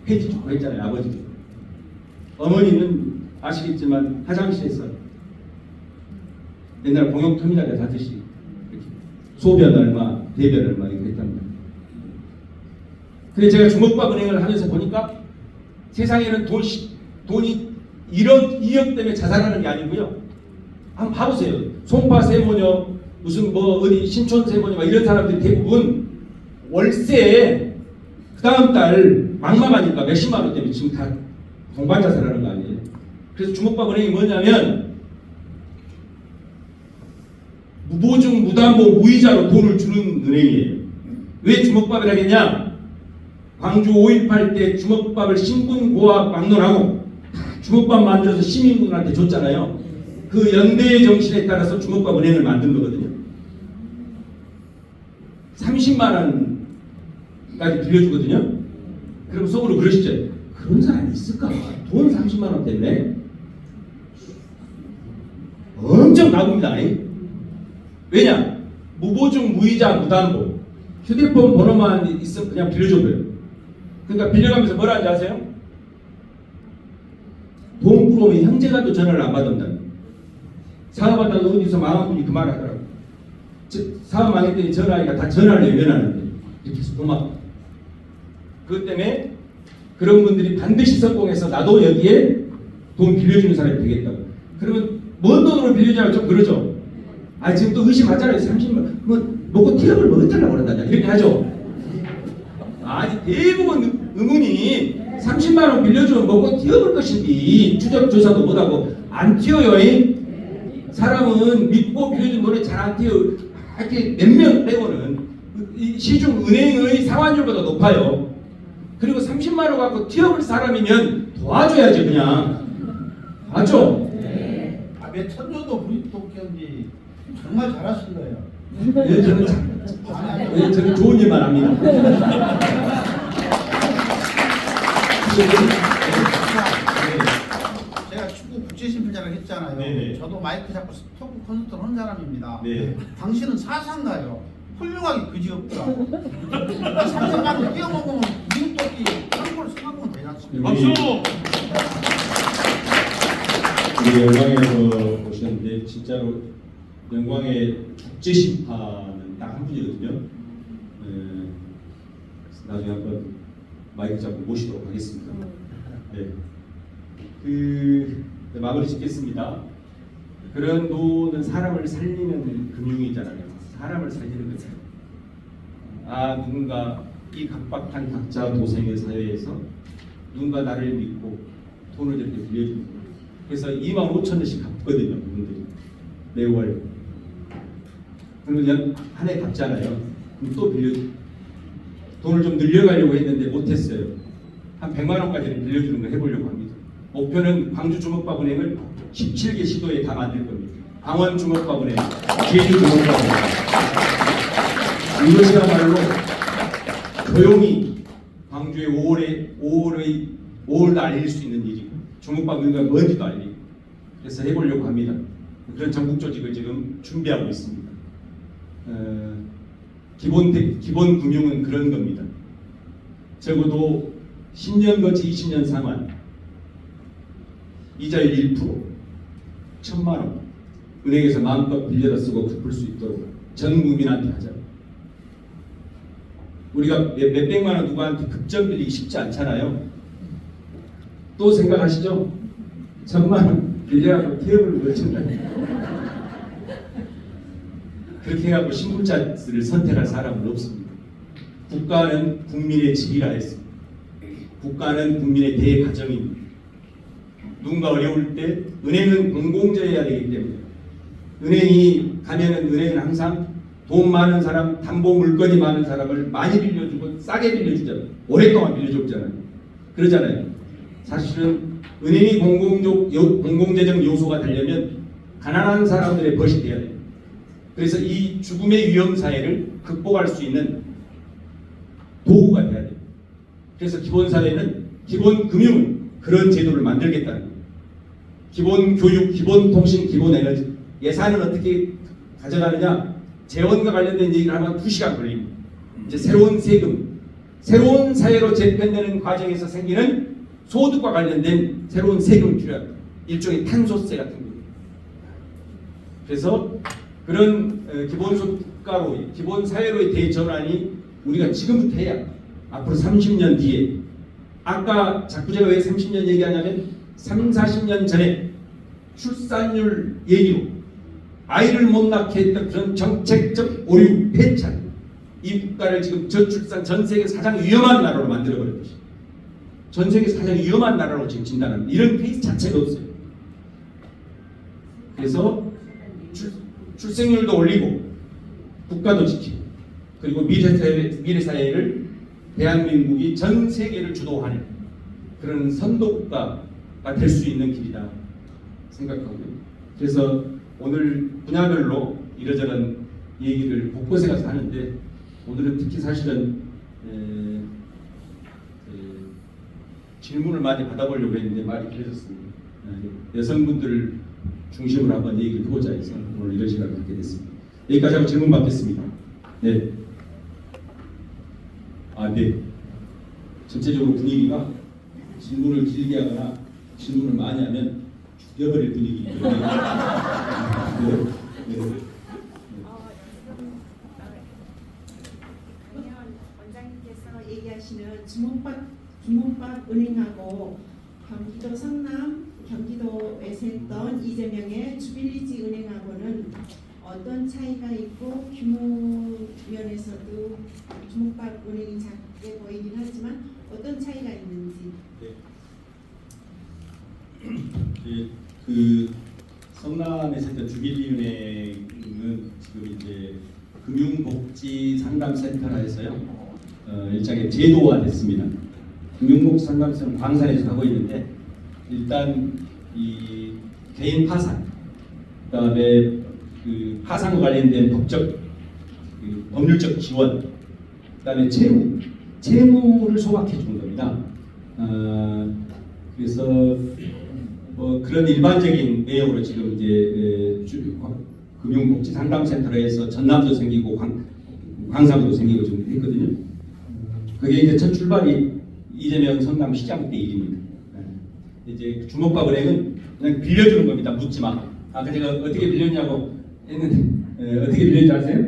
폐지 주고 했잖아요. 아버지도. 어머니는 아시겠지만 화장실에서 옛날 공용터미널에 가듯이 소변 얼마, 대변 얼마 이렇게 했답니다. 근데 제가 주먹밥은행을 하면서 보니까 세상에는 돈이 1억, 2억 때문에 자살하는 게 아니고요. 한번 봐보세요. 송파 세모녀, 무슨 뭐 어디 신촌 세모녀 막 이런 사람들이 대부분 월세에 그 다음 달 막막하니까 몇십만 원 때문에 지금 다 동반 자살하는 거 아니에요. 그래서 주먹밥은행이 뭐냐면 무보증, 무담보, 무이자로 돈을 주는 은행이에요. 왜 주먹밥을 하겠냐? 광주 5.18 때 주먹밥을 신분고압 막론하고 주먹밥 만들어서 시민분들한테 줬잖아요. 그 연대의 정신에 따라서 주먹밥 은행을 만든 거거든요. 30만 원까지 빌려주거든요. 그럼 속으로 그러시죠. 그런 사람이 있을까? 돈 30만 원 때문에 엄청 나옵니다. 왜냐? 무보증, 무이자, 무담보. 휴대폰 번호만 있으면 그냥 빌려줘버려요. 그러니까 빌려가면서 뭐라 하는지 아세요? 돈 꾸러면 형제간도 전화를 안 받는다. 사업하다가 어디서 망한 분이 그 말을 하더라고. 사업 망했더니 전화하니까 다 전화를 외면하는데 이렇게 해서 도망가. 그것 때문에 그런 분들이 반드시 성공해서 나도 여기에 돈 빌려주는 사람이 되겠다고. 그러면 뭔 돈으로 빌려주냐고 좀 그러죠. 아 지금 또 의심하잖아요. 30만 뭐 먹고 티업을 뭐 어쩌려고 그런다 이렇게 하죠. 아니 대부분 의문이 30만 원 빌려주면 먹고 튀어볼 것인지 추적 조사도 못하고 안 튀어요. 사람은 믿고 빌려준 돈에 잘 안 튀어. 이렇게 몇 명 빼고는 이 시중 은행의 상환율보다 높아요. 그리고 30만 원 갖고 튀어볼 사람이면 도와줘야지 그냥. 맞죠? 네. 몇 천년도 우리 도끼인지 정말 잘하신 거예요. 예, 저는 좋은 일만 합니다. 제가 축구 국제심플장 콘서트를 했잖아요. 네네. 저도 마이크 잡고 토크 콘서트를 한 사람입니다. 네. 당신은 사상가요. 훌륭하게 그지없더라고. 30만 원 뛰어먹으면 미국 토끼 한골 생각하면 되지 않습니까? 박수! 우리 영광에서 보셨는데 진짜로 영광의 국제 심판은 딱 한 분이거든요. 나중에 한번 마이크 잡고 모시도록 하겠습니다. 네. 마무리 짓겠습니다. 그런 돈은 사람을 살리는 금융이잖아요. 사람을 살리는 거죠. 누군가 이 각박한 각자 도생의 사회에서 누군가 나를 믿고 돈을 저렇게 빌려주는 거예요. 그래서 25,000원씩 갚거든요. 그분들이 매월. 그러면 한 해 갚잖아요. 그럼 또 빌려줘. 돈을 좀 늘려가려고 했는데 못했어요. 한 100만 원까지는 빌려주는 거 해보려고 합니다. 목표는 광주주먹밥은행을 17개 시도에 다 만들 겁니다. 강원주먹밥은행, 제주주먹밥은행. 이것이야말로 조용히 광주의 5월을 알릴 수 있는 일이고 주먹밥은행가 뭔지도 알리고 그래서 해보려고 합니다. 그런 전국 조직을 지금 준비하고 있습니다. 기본 금융은 그런 겁니다. 적어도 10년 거치 20년 상환, 이자율 1%, 1,000만 원, 은행에서 마음껏 빌려다 쓰고 갚을 수 있도록 전 국민한테 하자. 우리가 몇백만 원 누구한테 급전 빌리기 쉽지 않잖아요. 또 생각하시죠? 1,000만 원 빌려가고 태업을 거친다. 그렇게 해갖고 신분자를 선택할 사람은 없습니다. 국가는 국민의 집이라 했습니다. 국가는 국민의 대가정입니다. 누군가 어려울 때 은행은 공공재여야 되기 때문에 은행이 가면은 은행은 항상 돈 많은 사람, 담보 물건이 많은 사람을 많이 빌려주고 싸게 빌려주잖아요. 오랫동안 빌려줬잖아요. 그러잖아요. 사실은 은행이 공공재정 요소가 되려면 가난한 사람들의 벗이 돼야 돼요. 그래서 이 죽음의 위험 사회를 극복할 수 있는 도구가 돼야 돼요. 그래서 기본 사회는, 기본 금융은 그런 제도를 만들겠다는 거예요. 기본 교육, 기본 통신, 기본 에너지. 예산을 어떻게 가져가느냐? 재원과 관련된 얘기를 하면 2시간 걸립니다. 이제 새로운 세금, 새로운 사회로 재편되는 과정에서 생기는 소득과 관련된 새로운 세금이 필요합니다. 일종의 탄소세 같은 거예요. 그래서 그런 기본소득가로, 기본 사회로의 대전환이 우리가 지금부터 해야 앞으로 30년 뒤에, 아까 자꾸 제가 왜 30년 얘기하냐면 30-40년 전에 출산율 얘기로 아이를 못 낳게 했던 그런 정책적 오류 폐찰, 이 국가를 지금 저출산 전 세계에서 가장 위험한 나라로 만들어버린 것이, 전 세계에서 가장 위험한 나라로 지금 진단합니다. 이런 케이스 자체가 없어요. 그래서 출생률도 올리고 국가도 지키고 그리고 미래 사회를 대한민국이 전 세계를 주도하는 그런 선도 국가가 될 수 있는 길이다 생각하고요. 그래서 오늘 분야별로 이러저런 얘기를 곳곳에 가서 하는데 오늘은 특히 사실은 질문을 많이 받아보려고 했는데 말이 길어졌습니다. 여성분들을 중심으로 한번 얘기를 해보자 해서 오늘 이런 시간을 갖게 됐습니다. 여기까지 하고 질문 받겠습니다. 네. 네. 전체적으로 분위기가 질문을 길게 하거나 질문을 많이 하면 죽여버릴 분위기이기 때문에 원장님께서 얘기하시는 주먹밥 은행하고 경기도 성남, 경기도에서 했던 이재명의 주빌리지 은행하고는 어떤 차이가 있고 규모 면에서도 주먹밥 은행이 작게 보이긴 하지만 어떤 차이가 있는지. 네. 그 성남에서 했던 주빌리은행은 지금 이제 금융복지상담센터라 해서요. 일종의 제도화됐습니다. 금융복지상담센터는 광산에서 하고 있는데 일단 이 개인 파산, 그다음에 그 파산과 관련된 법적, 법률적 지원, 그다음에 채무를 소각해 주는 겁니다. 그래서 뭐 그런 일반적인 내용으로 지금 이제 금융복지상담센터로 해서 전남도 생기고 광산도 생기고 좀 했거든요. 그게 이제 첫 출발이 이재명 성남시장 때 일입니다. 이제 주먹밥은행은 그냥 빌려주는 겁니다. 묻지 마. 아까 제가 어떻게 빌렸냐고 했는데 어떻게 빌렸는지 아세요?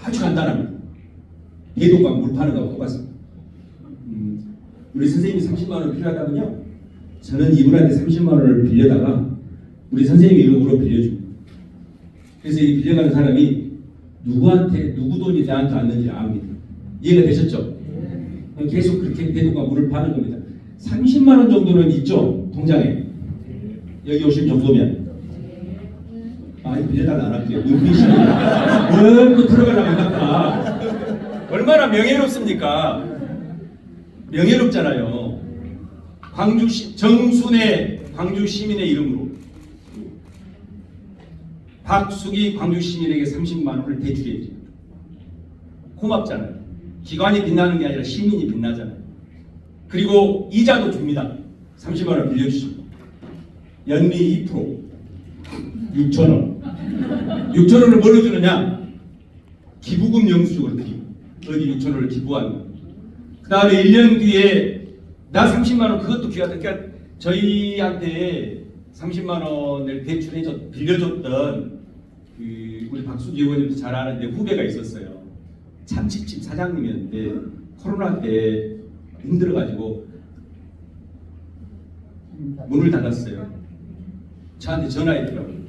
아주 간단합니다. 대동강 물 파는 거하고 똑같습니다. 우리 선생님이 30만 원 필요하다면요, 저는 이분한테 30만 원을 빌려다가 우리 선생님 이름으로 빌려줍니다. 그래서 이 빌려가는 사람이 누구한테 누구 돈이 나한테 왔는지 압니다. 이해가 되셨죠? 계속 그렇게 대동강 물을 파는 겁니다. 30만 원 정도는 있죠, 통장에. 여기 오실 정도면. 아니, 빌려달라 안 할게요. 눈빛이 뭘또 들어가려고 했구나. 얼마나 명예롭습니까? 명예롭잖아요. 광주시 정순의 광주 시민의 이름으로 박수기 광주 시민에게 30만 원을 대출해 줍니다. 고맙잖아요. 기관이 빛나는 게 아니라 시민이 빛나잖아요. 그리고 이자도 줍니다. 30만 원 빌려주시고 연미 2% 6천 원. 6천 원을 뭘로 주느냐? 기부금 영수증으로 드리고 어디 6천 원을 기부하는 거예요. 그 다음에 1년 뒤에 나 30만 원 그것도 귀하다. 그러니까 저희한테 30만 원을 빌려줬던 우리 박수기 의원님도 잘 아는데 후배가 있었어요. 참치집 사장님이었는데 코로나 때 힘들어가지고 문을 닫았어요. 저한테 전화했더라고요.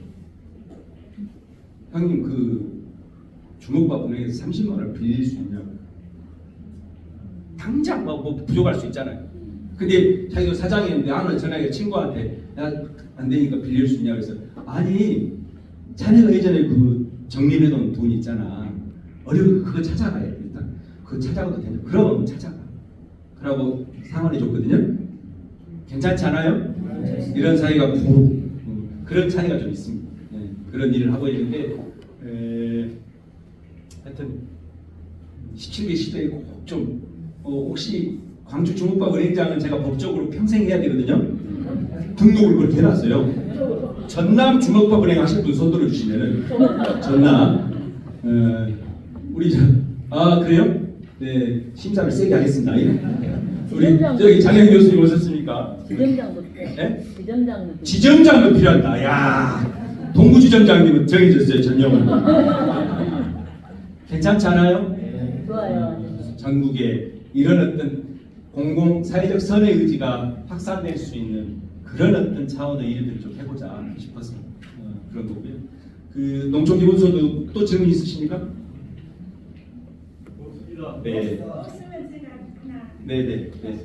형님 그 주먹밥 은행에서 30만 원을 빌릴 수 있냐고. 당장 뭐 부족할 수 있잖아요. 근데 자기도 사장이었는데 하나 전화해 친구한테 야 안 되니까 빌릴 수 있냐 그래서 아니 자네가 예전에 그 적립해둔 돈 있잖아. 어려운 그거 찾아가야 돼. 일단 그거 찾아가도 되냐. 그럼 찾아가. 그러고 상환해 줬거든요. 괜찮지 않아요? 이런 사이가 그런 차이가 좀 있습니다. 네, 그런 일을 하고 있는데 하여튼 17개 시도에 꼭 좀 혹시 광주 주먹밥 은행장은 제가 법적으로 평생 해야 되거든요. 등록을 그렇게 해놨어요. 전남 주먹밥 은행 하실 분 손 들어주시면은 전남 우리 그래요? 네 심사를 세게 하겠습니다. 우리 저기 장현 교수님 오셨습니까? 지점장도 필요해. 네? 지점장도 지점장도 필요하다. 야, 동부지점장님은 정해졌어요. 전형은. 괜찮지 않아요? 좋아요. 전국에 이런 어떤 공공 사회적 선의 의지가 확산될 수 있는 그런 어떤 차원의 일들을 좀 해보자 싶어서 그런 거고요. 그 농촌 기본소득 또 질문 있으십니까? 네. 네네. 네.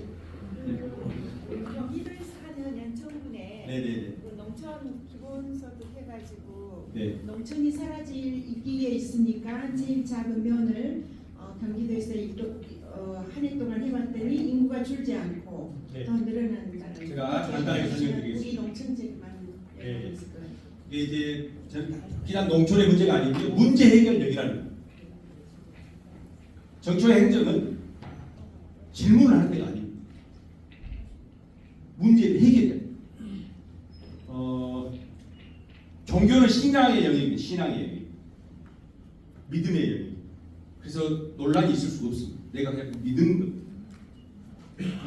경기도에서 하는 연천군에 네네네. 그 농촌 기본소득 해가지고 네. 농촌이 사라질 위기에 있으니까 제일 작은 면을 경기도에서 한 해 동안 해봤더니 인구가 줄지 않고 네. 더 늘어난다는. 제가 간단하게 설명드리겠습니다. 우리 농촌책만 네. 이게 이제 그냥 농촌의 문제가 아니고요. 문제 해결력이라는 거예요. 정초의 행정은 질문을 하는 데가 아닙니다. 문제를 해결해야 돼요. 종교는 신앙의 영역입니다. 신앙의 영역. 믿음의 영역. 그래서 논란이 있을 수가 없습니다. 내가 그냥 믿는 것.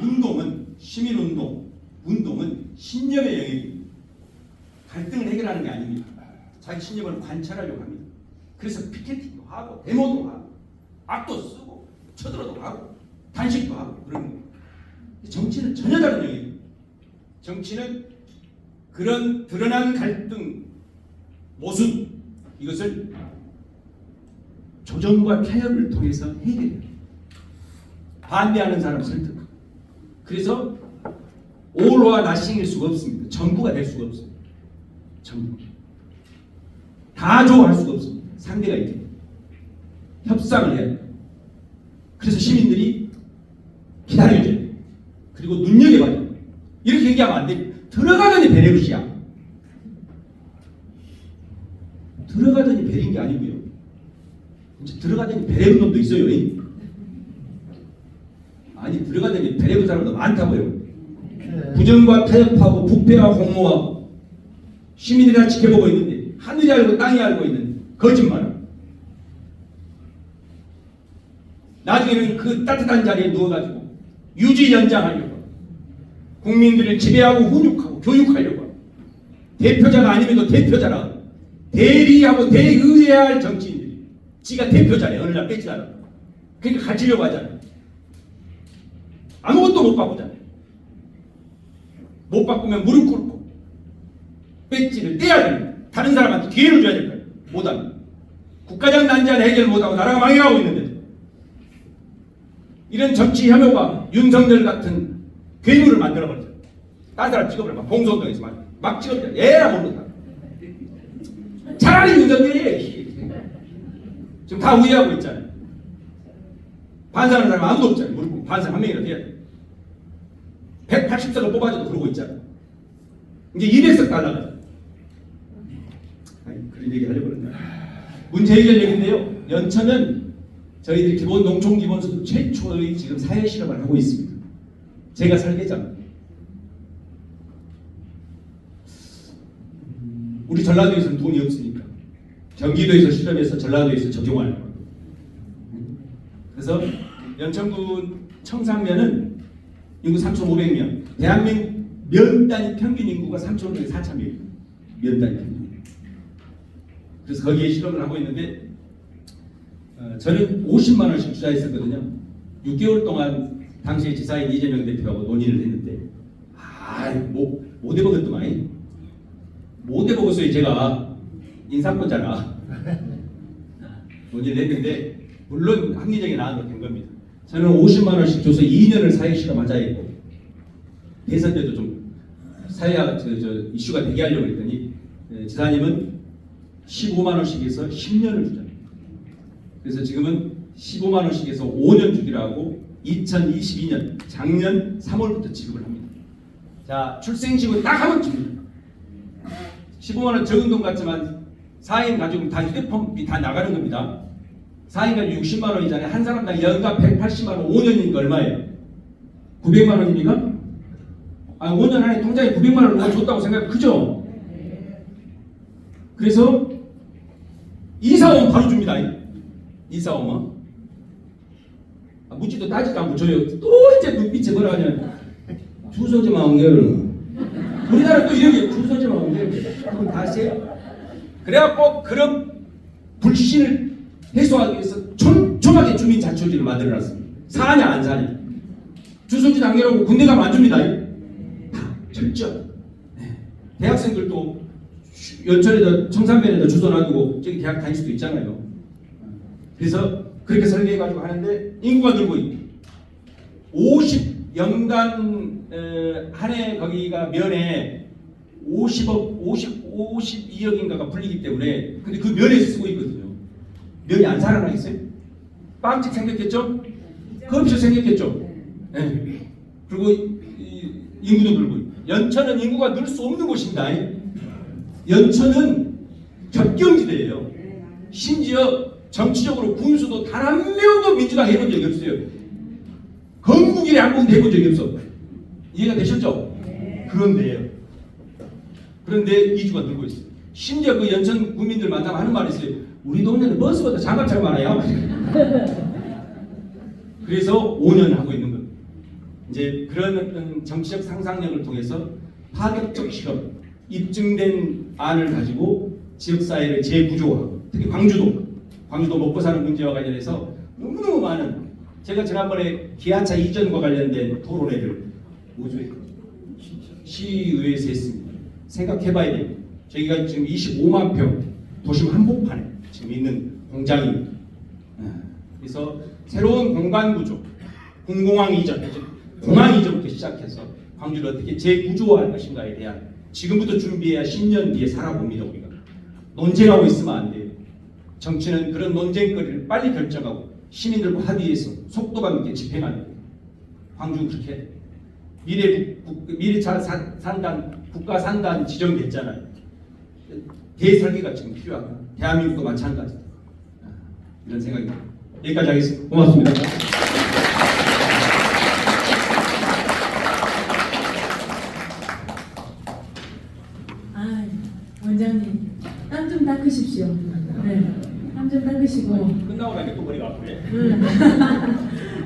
운동은 시민운동, 운동은 신념의 영역입니다. 갈등을 해결하는 게 아닙니다. 자기 신념을 관찰하려고 합니다. 그래서 피켓팅도 하고 데모도 하고 악도 쓰고 쳐들어도 하고 단식도 하고 그런 거예요. 정치는 전혀 다른 영역입니다. 정치는 그런 드러난 갈등 모습 이것을 조정과 타협을 통해서 해결해요. 반대하는 사람 설득하고. 그래서 올와 나싱일 수가 없습니다. 전부가 될 수가 없습니다. 전부. 다 좋아할 수가 없습니다. 상대가 있기. 협상을 해야 돼요. 그래서 시민들이 기다려줘야 돼요. 그리고 눈여겨봐야 돼요. 이렇게 얘기하면 안 돼요. 들어가더니 베레굿이야. 들어가더니 베린 게 아니고요. 이제 들어가더니 베레군 놈도 있어요. 아니 들어가더니 베레군 사람도 많다고요. 부정과 타협하고 부패와 공모와 시민들이 다 지켜보고 있는데 하늘이 알고 땅이 알고 있는 거짓말. 나중에는 그 따뜻한 자리에 누워가지고 유지 연장하려고 국민들을 지배하고 훈육하고 교육하려고 대표자가 아니면도 대표자라 대리하고 대의해야 할 정치인들이 지가 대표자래. 어느 날 뺏지 않아. 그러니까 가지려고 하잖아. 아무것도 못 바꾸잖아. 못 바꾸면 무릎 꿇고 배지를 떼야 됩니다. 다른 사람한테 기회를 줘야 될 거예요. 못하면 국가적 난제를 해결 못하고 나라가 망해가고 있는데 이런 정치 혐오가 윤석열 같은 괴물을 만들어버렸죠. 다른 사람 찍어버려. 봉선동에서 막 찍어버려. 얘라 모른다. 차라리 윤석열이 지금 다 우회하고 있잖아요. 반성하는 사람 아무도 없잖아요. 무릎 반성 한 명이라도 해야 돼. 180석을 뽑아줘도 그러고 있잖아. 이제 200석 달라가지고. 그런 얘기 하려고 그랬나. 문제 해결 얘기인데요. 연천은 저희들이 기본 농촌 기본소득 최초의 지금 사회 실험을 하고 있습니다. 제가 설계자입니다. 우리 전라도에서는 돈이 없으니까 경기도에서 실험해서 전라도에서 적용하는 거예요. 그래서 연천군 청산면은 인구 3,500명, 대한민국 면 단위 평균 인구가 3,500, 4,000명, 면 단위 평균. 그래서 거기에 실험을 하고 있는데 저는 50만 원씩 투자했었거든요. 6개월 동안 당시에 지사인 이재명 대표하고 논의를 했는데 못 해먹었더만. 못 해먹었어요. 제가 인사권자라 논의를 했는데 물론 합리적인 안으로 된 겁니다. 저는 50만 원씩 줘서 2년을 사회 실험하자 했고 대선 때도 좀 사회화 이슈가 되게 하려고 했더니 지사님은 15만 원씩 해서 10년을 주자. 그래서 지금은 15만 원씩 해서 5년 주기라고 2022년 작년 3월부터 지급을 합니다. 자, 출생시고 딱 한 번 줍니다. 15만 원 적은 돈 같지만 4인 가족은 다 휴대폰비 다 나가는 겁니다. 4인 가족 60만 원이잖아요. 한 사람당 연간 180만 원 5년이니까 얼마예요? 900만 원입니까? 5년 안에 통장에 900만 원을 누가 줬다고 생각해. 그죠? 그래서 이사 오면 바로 줍니다. 이사 오면 묻지도 따지도 않고 줘요. 또 이제 눈빛에 뭐라 하냐면 주소 좀 옮겨요. 우리나라 또 이렇게 주소 좀 옮겨요. 그럼 다시 해요. 그래갖고 그런 불신을 해소하기 위해서 촘촘하게 주민자치호지를 만들어놨습니다. 사냐 안 사냐. 주소지 남겨놓고 군대 가면 안 줍니다. 다 철저하게. 대학생들도 연천에다 청산면에다 주소 놔두고 저기 대학 다닐 수도 있잖아요. 그래서 그렇게 설계해가지고 하는데 인구가 늘고 있고 50연간 한 해 거기가 면에 52억인가가 불리기 때문에 근데 그 면에서 쓰고 있거든요. 면이 안 살아나겠어요? 빵집 생겼겠죠? 커피숍 생겼겠죠? 네. 그리고 인구도 늘고 있고 연천은 인구가 늘 수 없는 곳입니다. 연천은 겹경지대예요. 심지어 정치적으로 군수도 단 한 명도 민주당 해본 적이 없어요. 건국일에 한 번도 해본 적이 없어. 이해가 되셨죠? 그런데요. 그런데 이주가 늘고 있어요. 심지어 그 연천 국민들 만나면 하는 말이 있어요. 우리 동네는 버스보다 장갑차가 많아요. 그래서 5년 하고 있는 겁니다. 이제 그런 정치적 상상력을 통해서 파격적 실험, 입증된 안을 가지고 지역사회를 재구조하고 특히 광주도 먹고 사는 문제와 관련해서 너무너무 많은 제가 지난번에 기아차 이전과 관련된 토론회를 시의회에서 했습니다. 생각해봐야 돼요. 저희가 지금 25만 평 도심 한복판에 지금 있는 공장입니다. 그래서 새로운 공간 구조, 공공항 이전, 공항 이전부터 시작해서 광주를 어떻게 재구조할 것인가에 대한 지금부터 준비해야 10년 뒤에 살아봅니다. 우리가 논쟁하고 있으면 안 돼요. 정치는 그런 논쟁거리를 빨리 결정하고 시민들과 합의해서 속도감 있게 집행하는 거예요. 광주 그렇게 미래 산단 국가 산단 지정됐잖아요. 대설계가 지금 필요하고 대한민국도 마찬가지다. 이런 생각입니다. 여기까지 하겠습니다. 고맙습니다. 원장님 땀 좀 닦으십시오. 네, 땀 좀 닦으시고. 끝나고 나니까 또 머리가 아프네.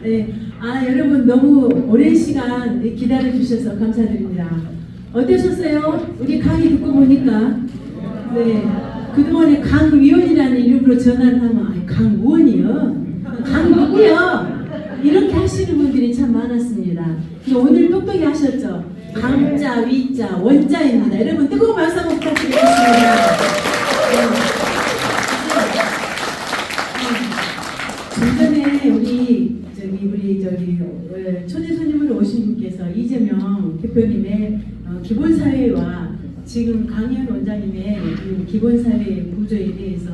네, 여러분 너무 오랜 시간 기다려 주셔서 감사드립니다. 어떠셨어요? 우리 강의 듣고 보니까 네, 그동안에 강위원이라는 이름으로 전화를 하면 강의원이요? 강 누구요? 이렇게 하시는 분들이 참 많았습니다. 근데 오늘 똑똑히 하셨죠? 강자, 위자, 원자입니다. 여러분 뜨거운 박수 한번 부탁드리겠습니다. 좀 전에 우리 초대 손님으로 오신 분께서 이재명 대표님의 기본사회와 지금 강현 원장님의 그 기본사회 구조에 대해서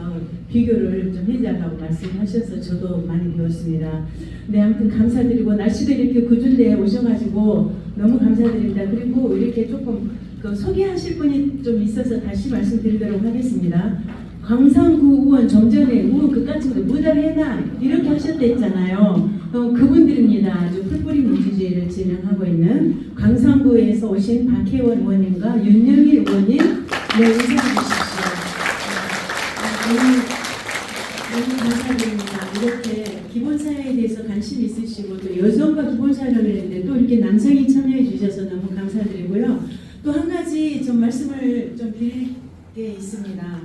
비교를 좀 해달라고 말씀하셔서 저도 많이 배웠습니다. 네, 아무튼 감사드리고 날씨도 이렇게 궂은데 오셔가지고 너무 감사드립니다. 그리고 이렇게 조금 소개하실 분이 좀 있어서 다시 말씀드리도록 하겠습니다. 광산구 의원 좀 전에 의원 그까짓거 뭐다 해나 이렇게 하셨댔잖아요. 그분들입니다. 아주 풀뿌리 민주주의를 진행하고 있는 광산구에서 오신 박혜원 의원님과 윤영일 의원님, 네, 인사해 주십시오. 너무 감사드립니다. 이렇게 기본사회에 대해서 관심 있으시고 또 여성과 기본사회를 했는데 또 이렇게 남성이 참여해 주셔서 너무 감사드리고요. 또 한 가지 좀 말씀을 좀 드릴 게 있습니다.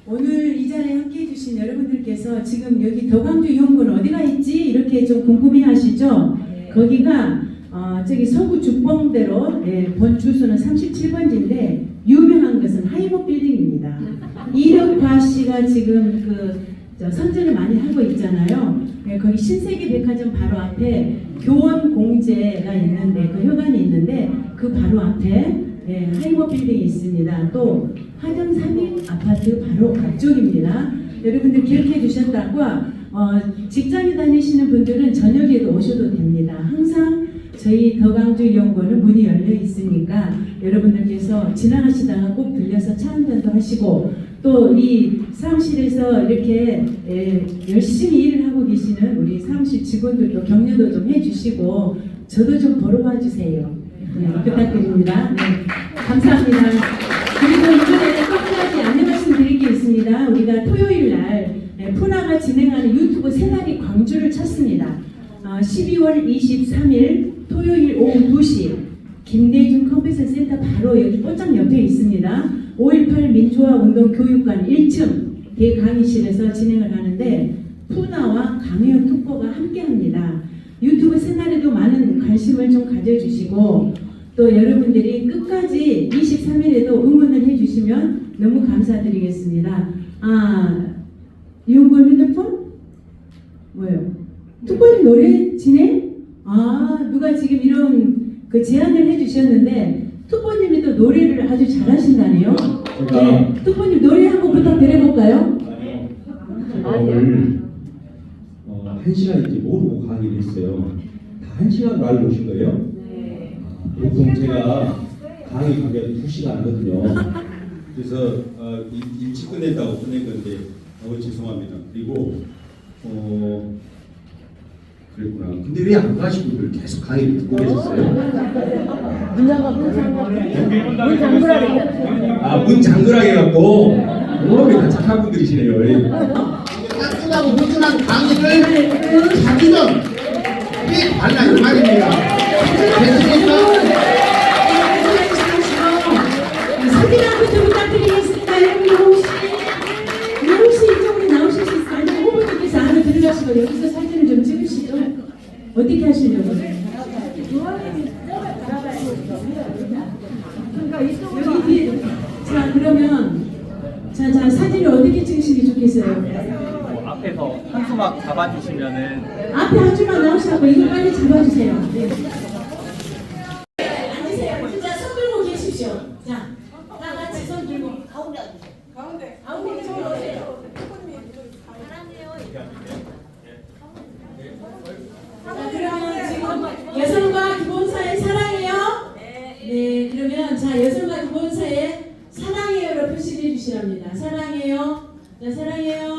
오늘 이 자리에 함께해 주신 여러분들께서 지금 여기 더광주 연구는 어디가 있지? 이렇게 좀 궁금해 하시죠? 네. 거기가 저기 서구 죽봉대로 본 주소는 37번지인데 유명한 것은 하이버 빌딩입니다. 이덕화 씨가 지금 선전을 많이 하고 있잖아요. 거기 신세계 백화점 바로 앞에 교원 공제가 있는데 그 효관이 있는데 그 바로 앞에 하이버 빌딩이 있습니다. 또 화정 3일 아파트 바로 앞쪽입니다. 여러분들 기억해 주셨다고 직장에 다니시는 분들은 저녁에도 오셔도 됩니다. 항상 저희 더광주 연구원은 문이 열려 있으니까 여러분들께서 지나가시다가 꼭 들려서 차 한잔도 하시고 또 이 사무실에서 이렇게 열심히 일을 하고 계시는 우리 사무실 직원들도 격려도 좀 해주시고 저도 좀 보러 와주세요. 네, 부탁드립니다. 네, 감사합니다. 그리고 이번에 또 한 가지 안내 말씀드릴 게 있습니다. 우리가 토요일 날 푸나가 진행하는 유튜브 새날이 광주를 찾습니다. 12월 23일 토요일 오후 2시 김대중 컴퓨터 센터 바로 여기 꽃장 옆에 있습니다. 5.18 민주화운동교육관 1층 대강의실에서 진행을 하는데 푸나와 강의원 특보가 함께합니다. 유튜브 채널에도 많은 관심을 좀 가져주시고 또 여러분들이 끝까지 23일에도 응원을 해주시면 너무 감사드리겠습니다. 이용권 휴대폰? 뭐예요? 특보님 노래 진행? 누가 지금 이런 제안을 해주셨는데 특보님이 또 노래를 아주 잘하신다네요. 네, 특보님 노래 한번 부탁드려볼까요? 제가 오늘 1시간인지 모르고 강의를 했어요. 다 1시간 말고 오신 거예요? 네. 보통 제가 강의 가면 2시간 하거든요. 그래서 일찍 끝낸다고 끝낸 건데 너무 죄송합니다. 그리고 그랬구나. 근데 왜 안 가시고 계속 강의를 듣고 계셨어요? 문 잠그라 그랬잖아요. 문 잠그라 해갖고 오늘 다 착한 분들이시네요. 따뜻하고 무준한 강의를 자기는 왜 달라 이 말입니다. 됐습니까? 사진 한 번 좀 부탁드리겠습니다. 여러분 혹시 이쪽으로 나오실 수 있어요? 아니면 후보님께서 안으로 들어가시고 여기서 사진을 좀 찍으시죠. 어떻게 하시려고요? 여기 뒤에 자 그러면 자 사진을 어떻게 찍으시는 게 좋겠어요? 앞에서 한 수막 잡아주시면은 앞에 한 줄만 나오시고 이거 빨리 잡아주세요. 네. 앉으세요. 진짜 손 들고 계십시오. 자, 다 같이 손 들고 가운데 앉으세요. 가운데 좀 오세요. 자, 그러면 지금 여성과 기본사회 사랑해요. 네, 그러면 자 여성과 기본사회 사랑해요로 표시해 주시랍니다. 사랑해요. 자, 사랑해요.